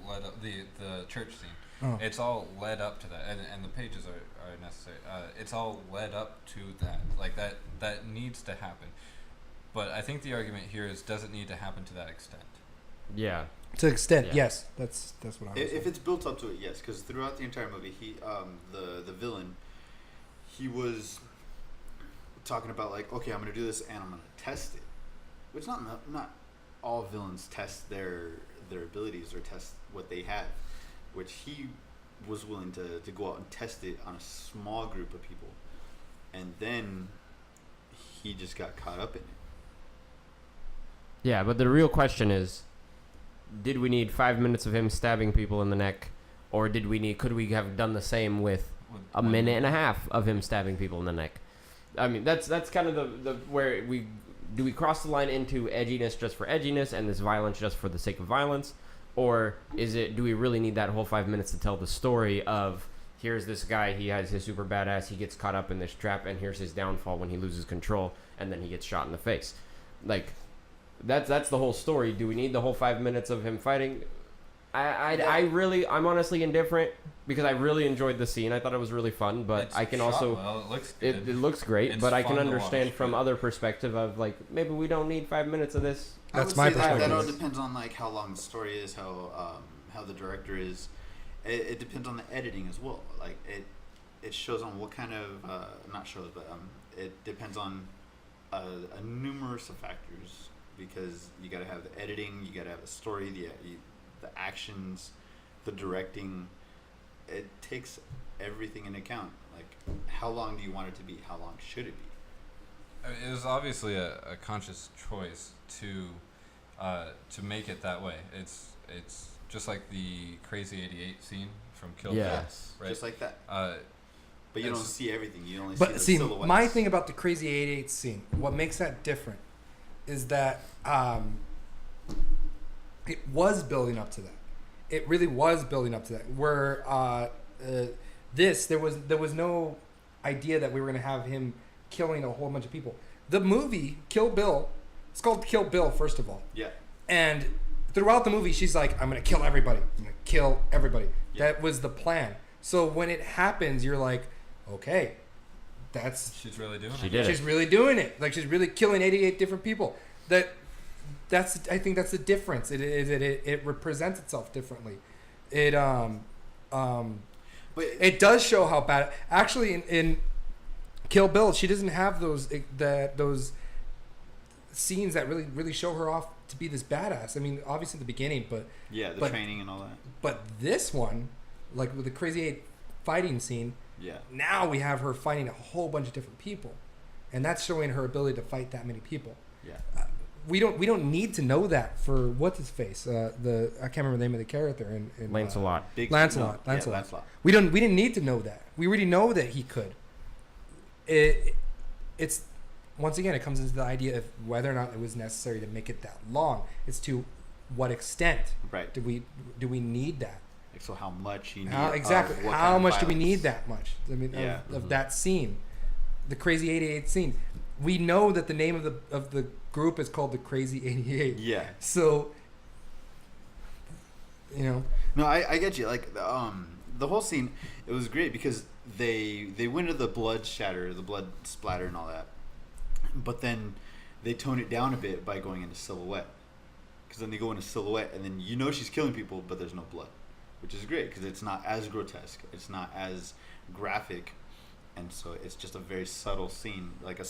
led up, the church scene. Oh. It's all led up to that, and the pages are necessary. It's all led up to that, like that needs to happen. But I think the argument here is, does it need to happen to that extent? Yeah. To an extent, Yeah. yes. That's what I was saying. If it's built up to it, yes. Because throughout the entire movie, he the villain, he was talking about like, okay, I'm gonna do this and I'm gonna test it. Which not all villains test their abilities or test what they have. Which he was willing to go out and test it on a small group of people, and then he just got caught up in it. Yeah, but the real question is, did we need 5 minutes of him stabbing people in the neck, or could we have done the same with a minute and a half of him stabbing people in the neck? I mean, that's kind of the where we cross the line into edginess just for edginess and this violence just for the sake of violence, or do we really need that whole 5 minutes to tell the story of, here's this guy, he has his super badass, he gets caught up in this trap, and here's his downfall when he loses control and then he gets shot in the face. Like, that's the whole story. Do we need the whole 5 minutes of him fighting? I'm honestly indifferent, because I really enjoyed the scene. I thought it was really fun, but It's I can shot also well, it looks good. it looks great, It's but I can fun to understand watch, from but- other perspective of like, maybe we don't need 5 minutes of this. That's I my would say that perspective. all depends on like how long the story is, how the director is. It depends on the editing as well. Like it shows on what kind of not shows, but it depends on a numerous of factors, because you got to have the editing, you got to have the story, the actions, the directing. It takes everything into account. Like, how long do you want it to be? How long should it be? I mean, it was obviously a conscious choice to make it that way. It's just like the Crazy 88 scene from Kill Bill. Yeah. Yes, Right. just like that. But you it's- don't see everything. You only see But the see, silhouettes. my thing about the Crazy 88 scene, what makes that different, is that it was building up to that. It really was building up to that. Where there was no idea that we were going to have him killing a whole bunch of people. The movie Kill Bill, it's called Kill Bill, first of all. Yeah. And throughout the movie, she's like, I'm going to kill everybody. I'm going to kill everybody. Yeah. That was the plan. So when it happens, you're like, okay, She's really doing She it. did she's it. really doing it. Like, she's really killing 88 different people. I think that's the difference. It represents itself differently. But It does show how bad. Actually, in Kill Bill, she doesn't have those scenes that really show her off to be this badass. I mean, obviously the beginning, but the training and all that. But this one, like with the Crazy 8 fighting scene, now we have her fighting a whole bunch of different people, and that's showing her ability to fight that many people. We don't need to know that for what's his face. I can't remember the name of the character in Lancelot. Lancelot. We didn't need to know that. We already know that he could. It's once again, it comes into the idea of whether or not it was necessary to make it that long. It's to what extent do we need that? Like, so how much you need? Exactly. How much do we need that much? I mean, of that scene, the Crazy 88 scene. We know that the name of the group is called the Crazy 88. Yeah. So, No, I get you. Like the whole scene, it was great because they went into the blood splatter and all that, but then they tone it down a bit by going into silhouette. Because then they go into silhouette, and then she's killing people, but there's no blood, which is great because it's not as grotesque, it's not as graphic, and so it's just a very subtle scene. Like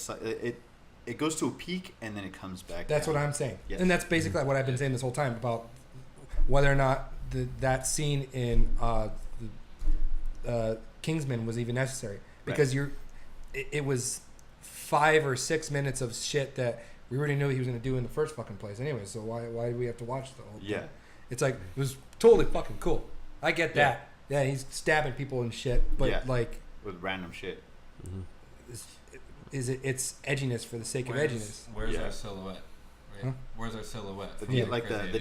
it goes to a peak and then it comes back. That's down. what I'm saying, yes. And that's basically what I've been saying this whole time about whether or not that scene in Kingsman was even necessary, because it was 5 or 6 minutes of shit that we already knew he was going to do in the first fucking place anyway, so why do we have to watch the whole thing? It's like, it was totally fucking cool. I get that. Yeah, he's stabbing people and shit, but like with random shit. It's edginess for the sake of edginess. Where's our silhouette? Right? Huh? Where's our silhouette? Like the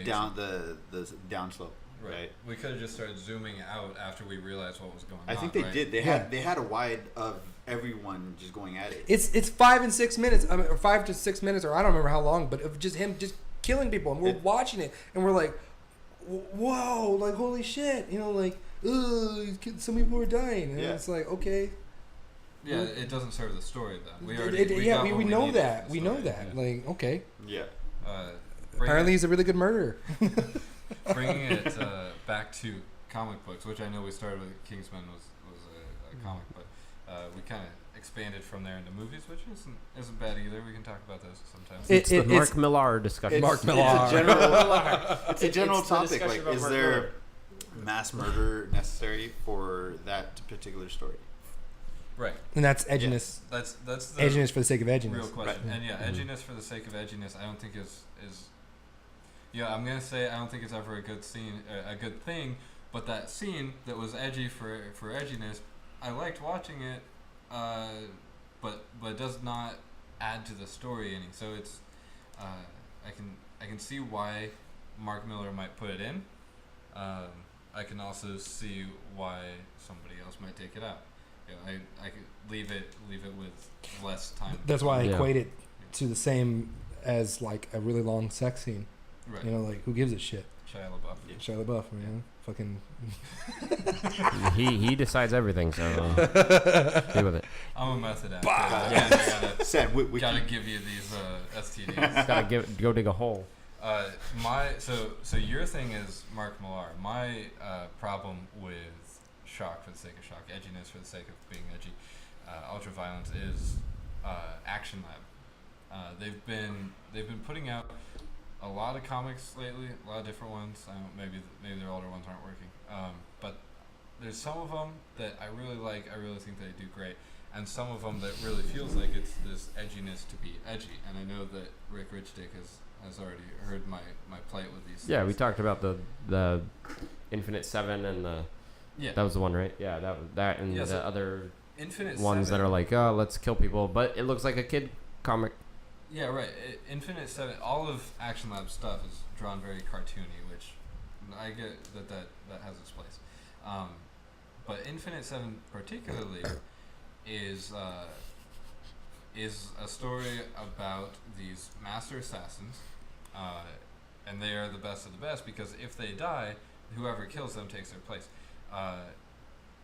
down slope. Right. We could have just started zooming out after we realized what was going on. I think they did. They had a wide of everyone just going at it. It's 5 and 6 minutes, or 5 to 6 minutes, or I don't remember how long, but of just him just killing people, and we're watching it, and we're like, whoa, like holy shit, like, some people are dying, and it's like, okay. Yeah, it doesn't serve the story though. We know that. We know that. Yeah. Like, okay. Yeah. Apparently, he's a really good murderer. Bringing it back to comic books, which I know we started with Kingsman was a comic, but we kind of expanded from there into movies, which isn't bad either. We can talk about those sometimes. It's the Mark Millar discussion. Mark Millar. It's a general topic. Like, is there mass murder necessary for that particular story? Right. And that's edginess. Yeah. That's the edginess for the sake of edginess. Real question. Right. And edginess for the sake of edginess, I don't think is. I'm gonna say I don't think it's ever a good thing. But that scene that was edgy for edginess, I liked watching it, but it does not add to the story any. So it's, I can see why Mark Millar might put it in. I can also see why somebody else might take it out. I could leave it with less time. That's why I equate it to the same as like a really long sex scene. Right. Like, who gives a shit? Shia LaBeouf. Yeah. Shia LaBeouf, man. Fucking. he decides everything, so deal with it. I'm a method actor. Gotta give you these STDs. Gotta go dig a hole. So your thing is Mark Millar. My problem with shock for the sake of shock, edginess for the sake of being edgy, ultraviolence is Action Lab. They've been putting out a lot of comics lately, a lot of different ones. Maybe their older ones aren't working, but there's some of them that I really like. I really think they do great, and some of them that really feels like it's this edginess to be edgy. And I know that Rick Richdick has already heard my plight with these. Yeah, things. We talked about the Infinite Seven and the that was the one, right? Yeah, that and the other Infinite ones 7, that are like, oh, let's kill people, but it looks like a kid comic. Yeah, right. Infinite 7, all of Action Lab stuff is drawn very cartoony, which I get that has its place. But Infinite 7 particularly is a story about these master assassins, and they are the best of the best because if they die, whoever kills them takes their place.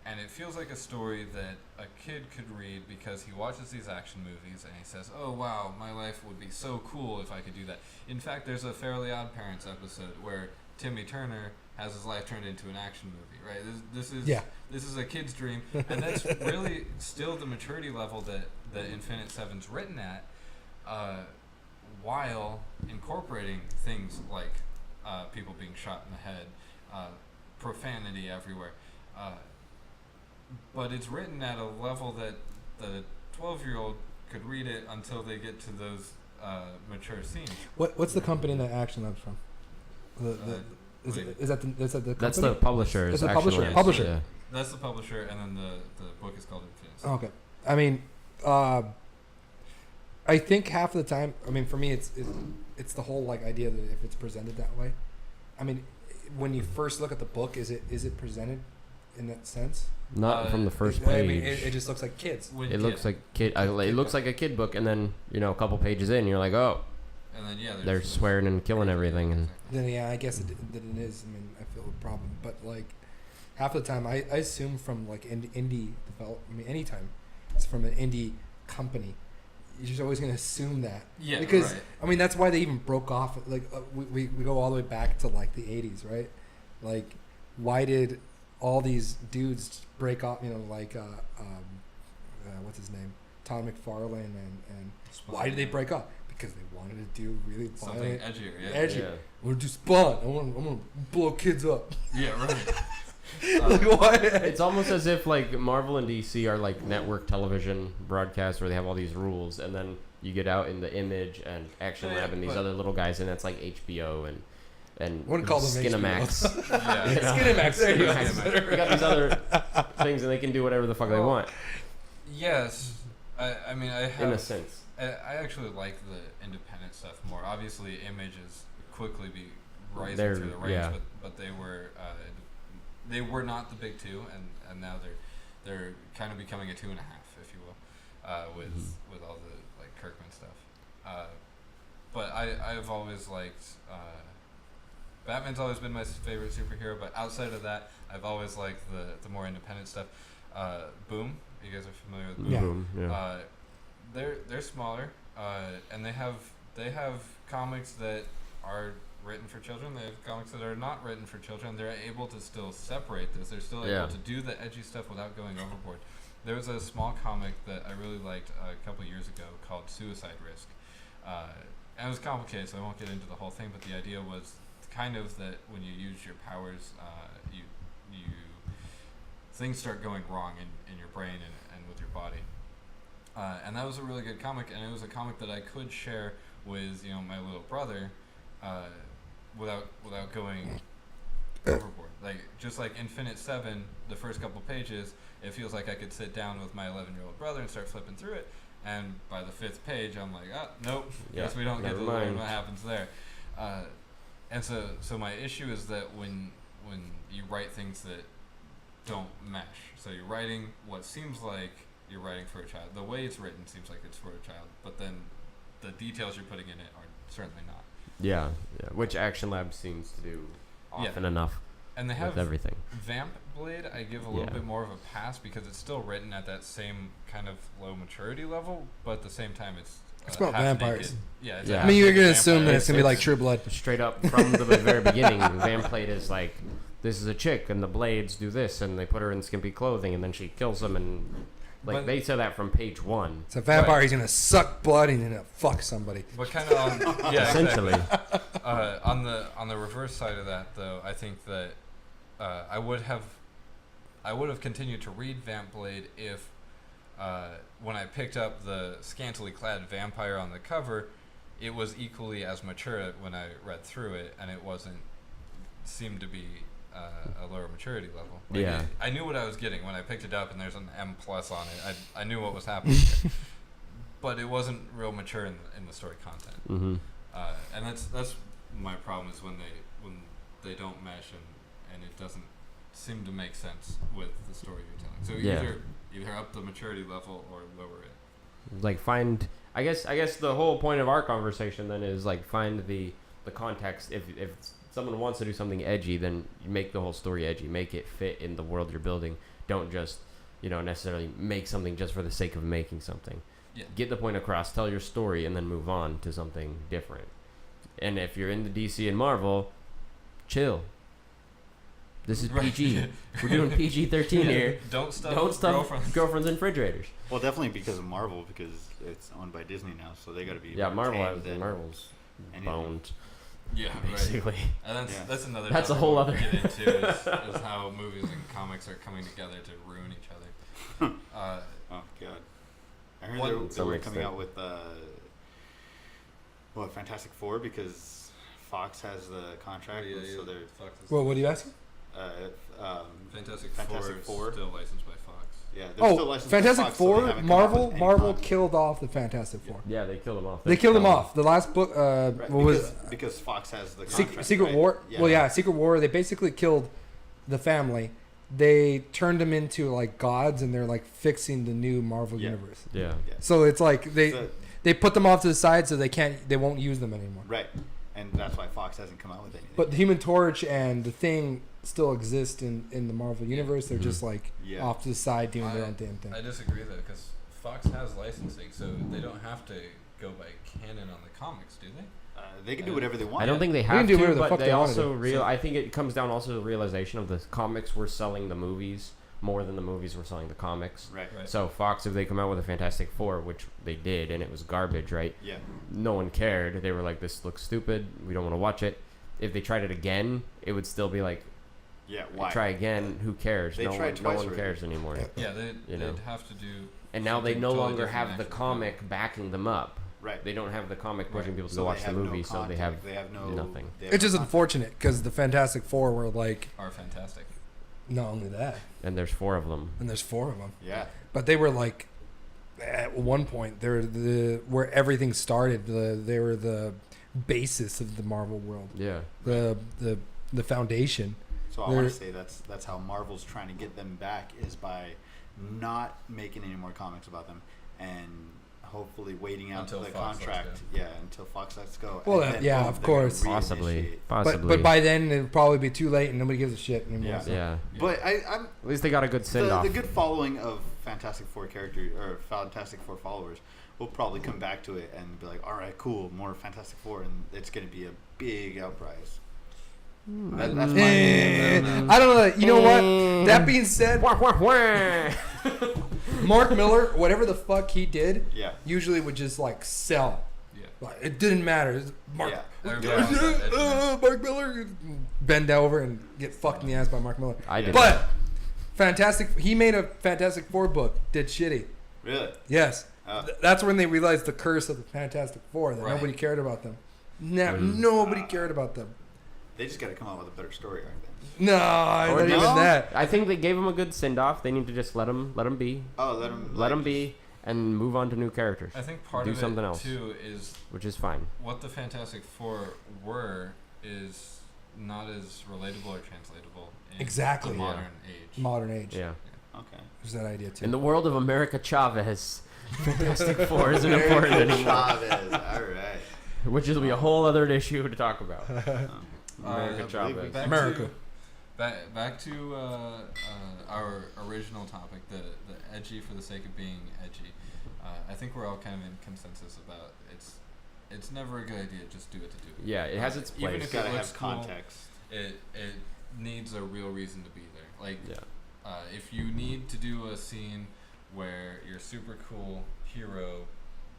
And it feels like a story that a kid could read because he watches these action movies and he says, oh wow, my life would be so cool if I could do that. In fact, there's a Fairly Odd Parents episode where Timmy Turner has his life turned into an action movie, right? This is a kid's dream, and that's really still the maturity level that Infinite Seven's written at. while incorporating things like people being shot in the head, profanity everywhere. But it's written at a level that the 12-year-old could read it until they get to those mature scenes. What's the company that Action Lab's from? Is that the company? That's the publisher. It's the Action publisher. Labs, Publisher. Yeah. That's the publisher, and then the book is called Infinite. Oh, okay. I mean, I think half of the time, I mean, for me, it's the whole like idea that if it's presented that way, I mean, when you first look at the book, is it presented in that sense? Not from the first I page. mean, it just looks like kids. It looks like kid. It looks like a kid book, and then a couple pages in, you're like, oh, and then they're swearing and killing everything, and Then I guess that it is. I mean, I feel a problem, but like half the time, I assume from like indie develop. I mean, anytime it's from an indie company, you're just always going to assume that. Yeah, because right. I mean that's why they even broke off. Like we go all the way back to like the 80s, right? Like why did all these dudes break off? Like what's his name, Todd McFarlane, and why did they break up? Because they wanted to do really something violent, edgier. Yeah. edgy. I want to do Spawn. I'm gonna blow kids up. Yeah, right. Like why? it's almost as if like Marvel and DC are like network television broadcasts where they have all these rules, and then you get out in the Image and Action Lab and these other little guys, and that's like HBO and I wouldn't call them Skinamax. Yeah. Skinamax. There you go. You got these other things, and they can do whatever the fuck they want. Yes, I mean I have. In a sense. I actually like the independent stuff more. Obviously, Image is quickly rising through the ranks, but they were not the big two, and now they're kind of becoming a 2.5, if you will, with all the like Kirkman stuff. But I've always liked Batman's always been my favorite superhero, but outside of that, I've always liked the more independent stuff. Boom, you guys are familiar with Boom? Yeah. Boom, yeah. They're smaller, and they have comics that are written for children. They have comics that are not written for children. They're able to still separate this. They're still able to do the edgy stuff without going overboard. There was a small comic that I really liked a couple years ago called Suicide Risk, and it was complicated, so I won't get into the whole thing. But the idea was kind of that when you use your powers, you things start going wrong in your brain and with your body. And that was a really good comic, and it was a comic that I could share with my little brother, without going overboard. Like just like Infinite 7, the first couple pages, it feels like I could sit down with my 11-year-old brother and start flipping through it. And by the 5th page, I'm like, nope, guess we don't get to learn what happens there. And so my issue is that when you write things that don't mesh, so you're writing what seems like you're writing for a child. The way it's written seems like it's for a child, but then the details you're putting in it are certainly not. Yeah. Which Action Lab seems to do often enough. And they have with everything. Vamp Blade, I give a little bit more of a pass because it's still written at that same kind of low maturity level, but at the same time it's about vampires. Yeah. I mean, you're gonna assume that it's gonna be like True Blood. Straight up from the very beginning, Vamp Blade is like, this is a chick, and the blades do this, and they put her in skimpy clothing, and then she kills them, and like they said that from page 1. It's a vampire. He's gonna suck blood and he's gonna fuck somebody. But kind of essentially. On the reverse side of that, though, I think that I would have continued to read Vamp Blade if when I picked up the scantily clad vampire on the cover, it was equally as mature when I read through it, and it seemed to be a lower maturity level. Like I knew what I was getting when I picked it up, and there's an M+ on it. I knew what was happening, but it wasn't real mature in the story content. Mm-hmm. And that's my problem is when they don't mesh and it doesn't seem to make sense with the story you're telling. So either up the maturity level or lower it. Like I guess the whole point of our conversation then is like find the context. If someone wants to do something edgy, then you make the whole story edgy. Make it fit in the world you're building. Don't just necessarily make something just for the sake of making something. Yeah. Get the point across, tell your story, and then move on to something different. And if you're into DC and Marvel, chill. This is PG. We're doing PG-13 here. Don't stuff girlfriends in refrigerators. Well, definitely because of Marvel, because it's owned by Disney now, so they got to be. Yeah, Marvel's anything. boned. Yeah, basically. Right. And that's another. That's a topic whole we'll other. get into is how movies and comics are coming together to ruin each other. Oh God! I heard they were coming out with Fantastic Four because Fox has the contract, so they're. Well, what are you asking? Fantastic Four is still licensed by Fox. Yeah, they're still Oh, licensed by Fantastic Fox, so they Four. haven't come out with any Marvel content. killed off the Fantastic Four. Yeah, they killed them off. They killed them off. The last book, Right, what was because Fox has the contract, Secret right? War? Yeah. Well, yeah, Secret War. They basically killed the family. They turned them into like gods, and they're like fixing the new Marvel universe. Yeah. So it's like they put them off to the side so they won't use them anymore. Right, and that's why Fox hasn't come out with anything. But the Human Torch and the Thing still exist in the Marvel universe. They're just like off to the side doing their own damn thing. I disagree though, because Fox has licensing, so they don't have to go by canon on the comics, do they? They can do whatever they want. I don't think they They have can do whatever to, the but fuck they they wanna also do. I think it comes down also to the realization of the comics were selling the movies more than the movies were selling the comics. Right. So Fox, if they come out with a Fantastic Four, which they did, and it was garbage, right? Yeah. No one cared. They were like, "This looks stupid. We don't want to watch it." If they tried it again, it would still be like, Yeah. Why? "Try again. Who cares? They No tried one twice already. cares anymore." Yeah, they'd know. have to do. And now they something no totally longer different have the actually. comic backing them up. Right. They don't have the comic pushing people to So go they watch the have no movie, so they have no nothing. they have It's no just content. unfortunate because the Fantastic Four were like Are fantastic. not only that, And there's 4 of them. and there's 4 of them, Yeah. but they were like at one point they're where everything started. They were the basis of the Marvel world, Yeah. the foundation. So I want to say that's how Marvel's trying to get them back is by not making any more comics about them and hopefully waiting out Until the Fox lets contract. Yeah, until Fox lets go. Well, And then, yeah, boom, of they're gonna course. Possibly. reinitiate. But by then it'll probably be too late and nobody gives a shit anymore. Yeah. So. Yeah. But I'm At least they got a good send off. the good following of Fantastic Four character or Fantastic Four followers will probably come back to it and be like, all right, cool, more Fantastic Four, and it's going to be a big outrise. That's my opinion. I don't know. You know what? That being said, Wah, wah, wah. Mark Miller, whatever the fuck he did, Yeah. usually would just like sell. Yeah. Like it didn't matter. It's Mark, Yeah. Everybody else had edginess. Mark Miller, bend over and get fucked in the ass by Mark Miller. I did. But he made a Fantastic Four book. Did shitty. Really? Yes. Oh. That's when they realized the curse of the Fantastic Four that Right. nobody cared about them. Nobody cared about them. They just got to come out with a better story, aren't they? No, not Or even no? that. I think they gave him a good send off. They need to just let him be, Oh, let him be, and move on to new characters, I think part Do of something it else. too is which is fine. what the Fantastic Four were is not as relatable or translatable in Exactly, the yeah. modern age. Modern age. Yeah. Okay. There's that idea too. In the world of America Chavez, Fantastic Four isn't important anymore, Chavez. All right. which will be a whole other issue to talk about. America I believe Chavez. we- Back America. To, back to our original topic, the edgy for the sake of being edgy. I think we're all kind of in consensus about it's never a good idea just do it to do it. Yeah, it has its Even place. if Gotta it looks have cool, context. it needs a real reason to be there. Like Yeah. if you need to do a scene where your super cool hero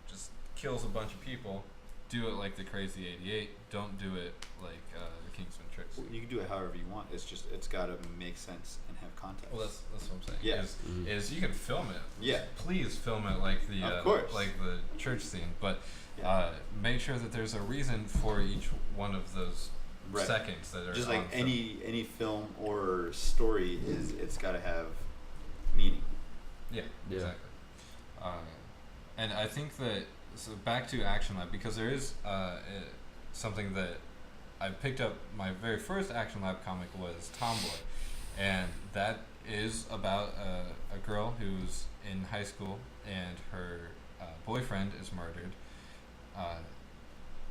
just kills a bunch of people, do it like the Crazy 88. Don't do it like the Kingsman Tricks. You can do it however you want. It's got to make sense and have context. Well, that's what I'm saying. Yeah. Is you can film it. Yeah. Please film it like the Of course. like the church scene, but Yeah. make sure that there's a reason for each one of those Right. seconds that are Just on like film. any film or story it's got to have meaning. Yeah, Yeah. exactly. And I think that so back to Action Lab, because there is something that I picked up. My very first Action Lab comic was Tomboy, and that is about a girl who's in high school and her boyfriend is murdered.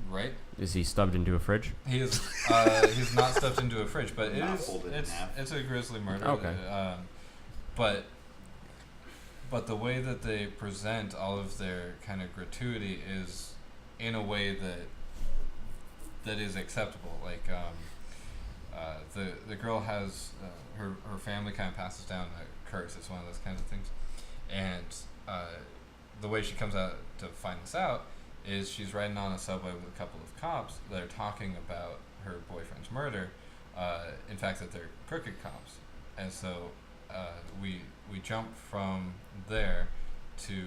Right? Is he stubbed into a fridge? He is. He's not stuffed into a fridge, but Not folded in half. it's a grisly murder. Okay. But the way that they present all of their kind of gratuity is in a way that is acceptable. Like the girl has her family kind of passes down a curse. It's one of those kinds of things, and the way she comes out to find this out is she's riding on a subway with a couple of cops that are talking about her boyfriend's murder. In fact, that they're crooked cops, and so we jump from there to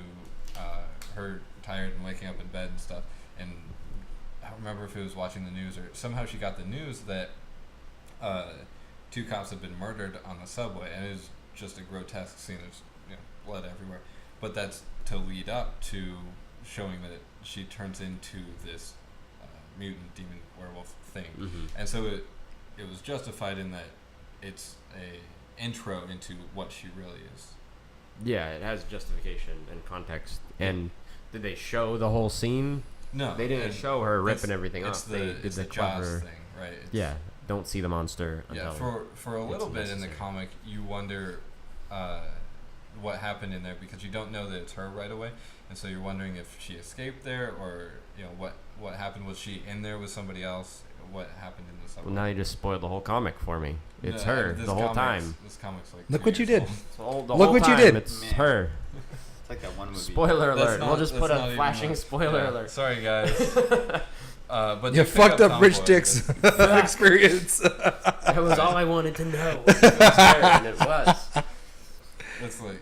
her tired and waking up in bed and stuff. And I don't remember if it was watching the news or somehow she got the news that 2 cops had been murdered on the subway, and it was just a grotesque scene. There's blood everywhere, but that's to lead up to showing that she turns into this mutant demon werewolf thing, and so it was justified in that it's a intro into what she really is. Yeah, it has justification and context. And did they show the whole scene? No, they didn't show her ripping everything off. It's the Jaws thing, right? Don't see the monster. For a little bit in the comic, you wonder what happened in there because you don't know that it's her right away, and so you're wondering if she escaped there or what happened. Was she in there with somebody else? What happened in the subway? Well, now you just spoiled the whole comic for me. It's her the whole time. This comic's like look what you did. Look what you did. It's her. It's like that one movie. Spoiler alert. We'll just put a flashing spoiler alert. Sorry, guys. But you fucked up Rich Dick's experience. That was all I wanted to know. It was her, and it was. That's like,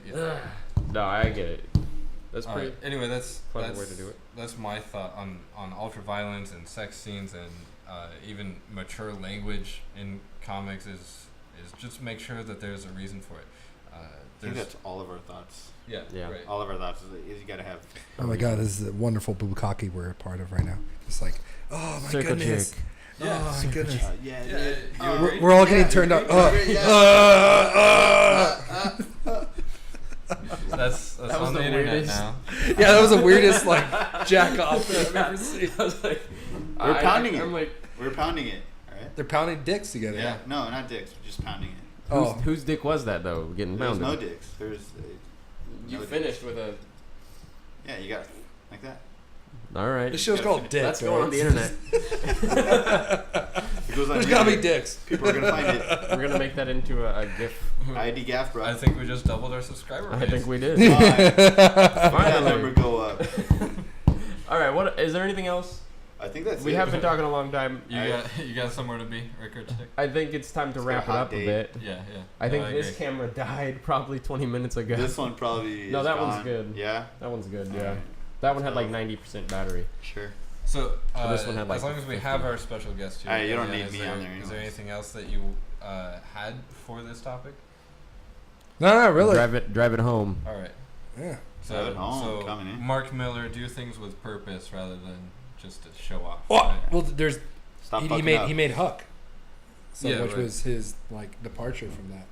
no, I get it. That's pretty. Right. Anyway, that's way to do it. That's my thought on ultra violence and sex scenes and even mature language in comics is just make sure that there's a reason for it. I think that's all of our thoughts. Yeah. Right. All of our thoughts is you gotta have. Oh my God, this is a wonderful bukkake we're a part of right now. It's like, oh my Circle goodness. jerk. Oh my goodness. We're all getting turned up. That's That was on the the internet weirdest. now. Yeah, that was the weirdest jack off that I've ever seen. I was like, We're pounding it. I'm like, We're pounding it. All right. They're pounding dicks together. Yeah. No, not dicks. We're just pounding it. whose dick was that though? Getting There's pounded. no dicks. There's. You no finished dicks. with a. Yeah, you got like that. All right. This show's called Dicks. That's going on the internet. It goes on There's YouTube. gotta be dicks. People are gonna find it. We're gonna make that into a GIF. ID gaff, bro. I think we just doubled our subscriber base. I think we did. That Finally. number go up. All right. What is there anything else? I think that's. We it. have been talking a long time. You got somewhere to be, Reck'd Table? I think it's time to It's wrap it got a hot up a date. bit. Yeah. I think No, this agree. camera died probably 20 minutes ago. This one probably. No, is that gone. one's good. Yeah. That one's good. Yeah. Alright. That one had So- like 90% battery. Sure. So this one had, like, as long as we 50. have our special guest here, Alright, you don't yeah, need is me there, on there Is there anyways. anything else that you had for this topic? No, really. Drive it home. All right. Yeah. So, Drive it home, coming in. Mark Millar, do things with purpose rather than just to show off. Well, right? well, there's Stop he fucking made up. he made Huck, so Yeah, which right. was his like departure from that.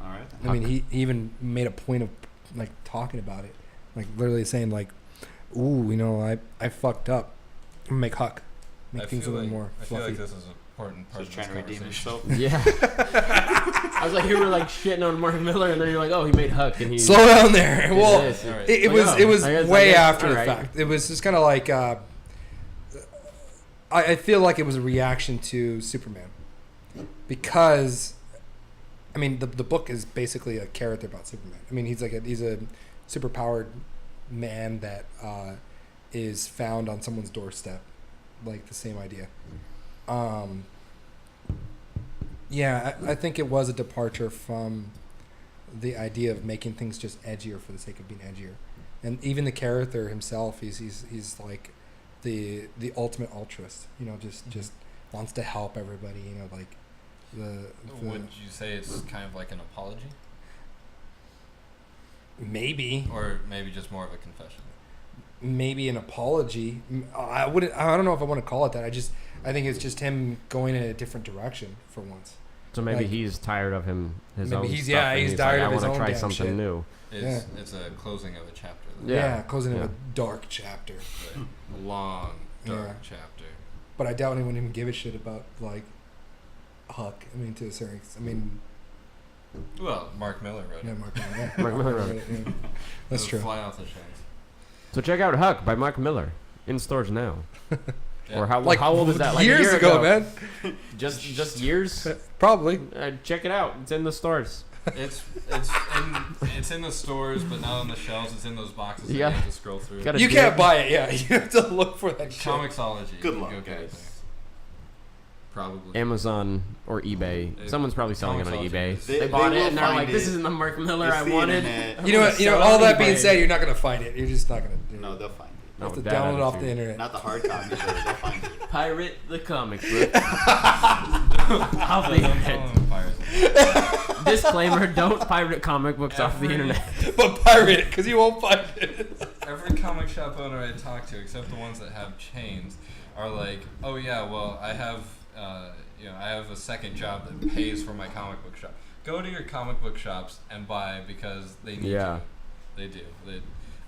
All right. I mean, he even made a point of like talking about it, like literally saying like, "Ooh, I fucked up. I'm gonna make Huck, make I things a feel little like, more I feel fluffy." like this is an important part Just of trying this to redeem conversation. himself. Yeah. I was like, you were like shitting on Mark Miller, and then you're like, oh, he made Huck, and he. Slow down there. did Well, this. All right. it Like, was oh, it was I way guess- after the alright. fact. It was just kind of like I feel like it was a reaction to Superman because I mean the book is basically a character about Superman. I mean he's a super powered man that is found on someone's doorstep, like the same idea. Yeah, I think it was a departure from the idea of making things just edgier for the sake of being edgier, and even the character himself, he's like the ultimate altruist. Just wants to help everybody. Like the Would you say it's kind of like an apology, maybe or maybe just more of a confession? maybe an apology. I don't know if I want to call it that. I think it's just him going in a different direction for once. So maybe Like- he's tired of his Maybe own he's- stuff. yeah, and he's he's tired like, of his I own want to try damn something shit. new. It's a closing of a chapter. Though. Yeah, closing Yeah. in a dark chapter. Right. A long, dark Yeah. chapter. But I doubt anyone even give a shit about like Huck. I mean, to a certain extent. I mean, Well, Mark Miller wrote yeah, it. Mark Millar. Mark Millar wrote Yeah. That's It'll true. Fly off the shelves. So check out Huck by Mark Miller in stores now. Yeah. Or how old is that? Like years a year ago, man. Just years. Probably. Check it out. It's in the stores. It's in the stores, but not on the shelves. It's in those boxes that you have to scroll through. You can't buy it. Yeah, you have to look for that shit. Comixology. Good you luck, go get it guys. there. Probably. Amazon or eBay. Someone's probably selling it on eBay. They Bought will it and they're find like, "This it. isn't the Mark Millar It's I the wanted." internet. You know what? You know. Sell it All on that being eBay. said, you're not gonna find it. You're just not gonna do it. No, they'll find it. You have to that download it off the attitude. internet. Not the hard copy, but they'll find it. Pirate the comic book. Off the internet. Disclaimer: don't pirate comic books off the internet. But pirate it, because you won't find it. Every comic shop owner I talk to, except the ones that have chains, are like, "Oh yeah, well I have, I have a second job that pays for my comic book shop. Go to your comic book shops and buy because they need to. They do.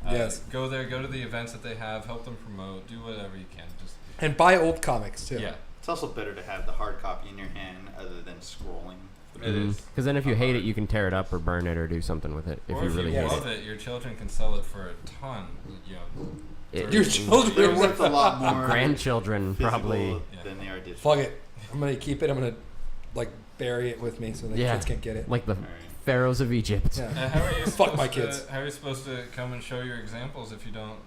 Yes. Go there. Go to the events that they have. Help them promote. Do whatever you can. Just And buy old comics too. yeah. It's also better to have the hard copy in your hand other than scrolling. It is. Because then if you hate it, you can tear it up or burn it or do something with it. If Or you if really you hate love it. it, your children can sell it for a ton. Your children They're are worth a lot more Grandchildren physical probably. than they are digital. Fuck it. I'm gonna keep it. I'm gonna like bury it with me so the kids can't get it. Like the All right. pharaohs of Egypt. Yeah. How are you Fuck supposed my to- kids. How are you supposed to come and show your examples if you don't?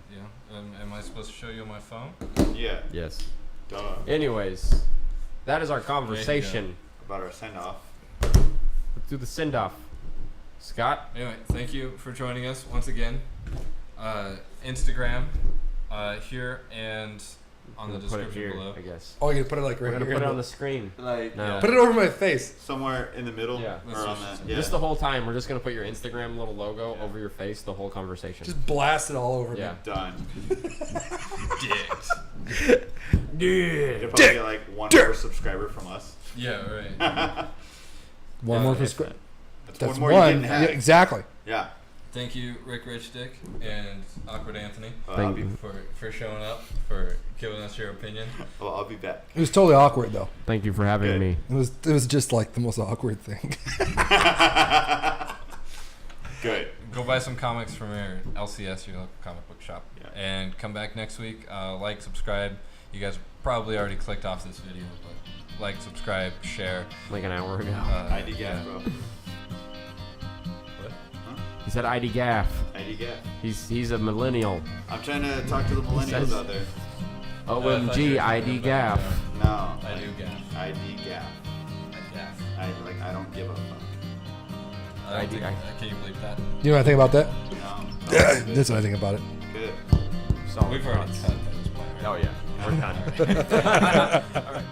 Am I supposed to show you on my phone? Yeah. Yes. Duh. Anyways, that is our conversation. About our send off. Let's do the send off. Scott? Anyway, thank you for joining us once again. Instagram here and on the We'll put it description here, below. I guess. Oh, you gotta put it like We're right gonna here. put it on the screen. Like No. Yeah. Put it over my face. somewhere in the middle. Yeah. Or on that. Yeah. Just the whole time, we're just gonna put your Instagram little logo over your face the whole conversation. Just blast it all over yeah. me. Done. Dicks. You'll probably get like one more subscriber from us. Yeah, right. One Yeah, more if prescription. That's That's one more you one. didn't have. Yeah, exactly. Yeah. Thank you, Rick Rich Dick and Awkward Anthony, I'll be, for showing up, for giving us your opinion. well, I'll be back. It was totally awkward though. Thank you for having Good. me. It was just like the most awkward thing. Good. Go buy some comics from your LCS, your local comic book shop, Yeah. and come back next week. Like, subscribe. You guys probably already clicked off this video, but like, subscribe, share. Like an hour ago. ID gaff, bro. He said ID gaff. ID gaff. He's a millennial. I'm trying to talk to the millennials says- out there. I thought you were OMG, talking ID about, gaff. No. I do gaff. ID gaff. Gaff. I don't give a fuck. I don't think, can you believe that? You know what I think about that? No. That's what I think about it. Good. Solid We've already thoughts. cut by this point, right? Oh yeah, we're done. All right.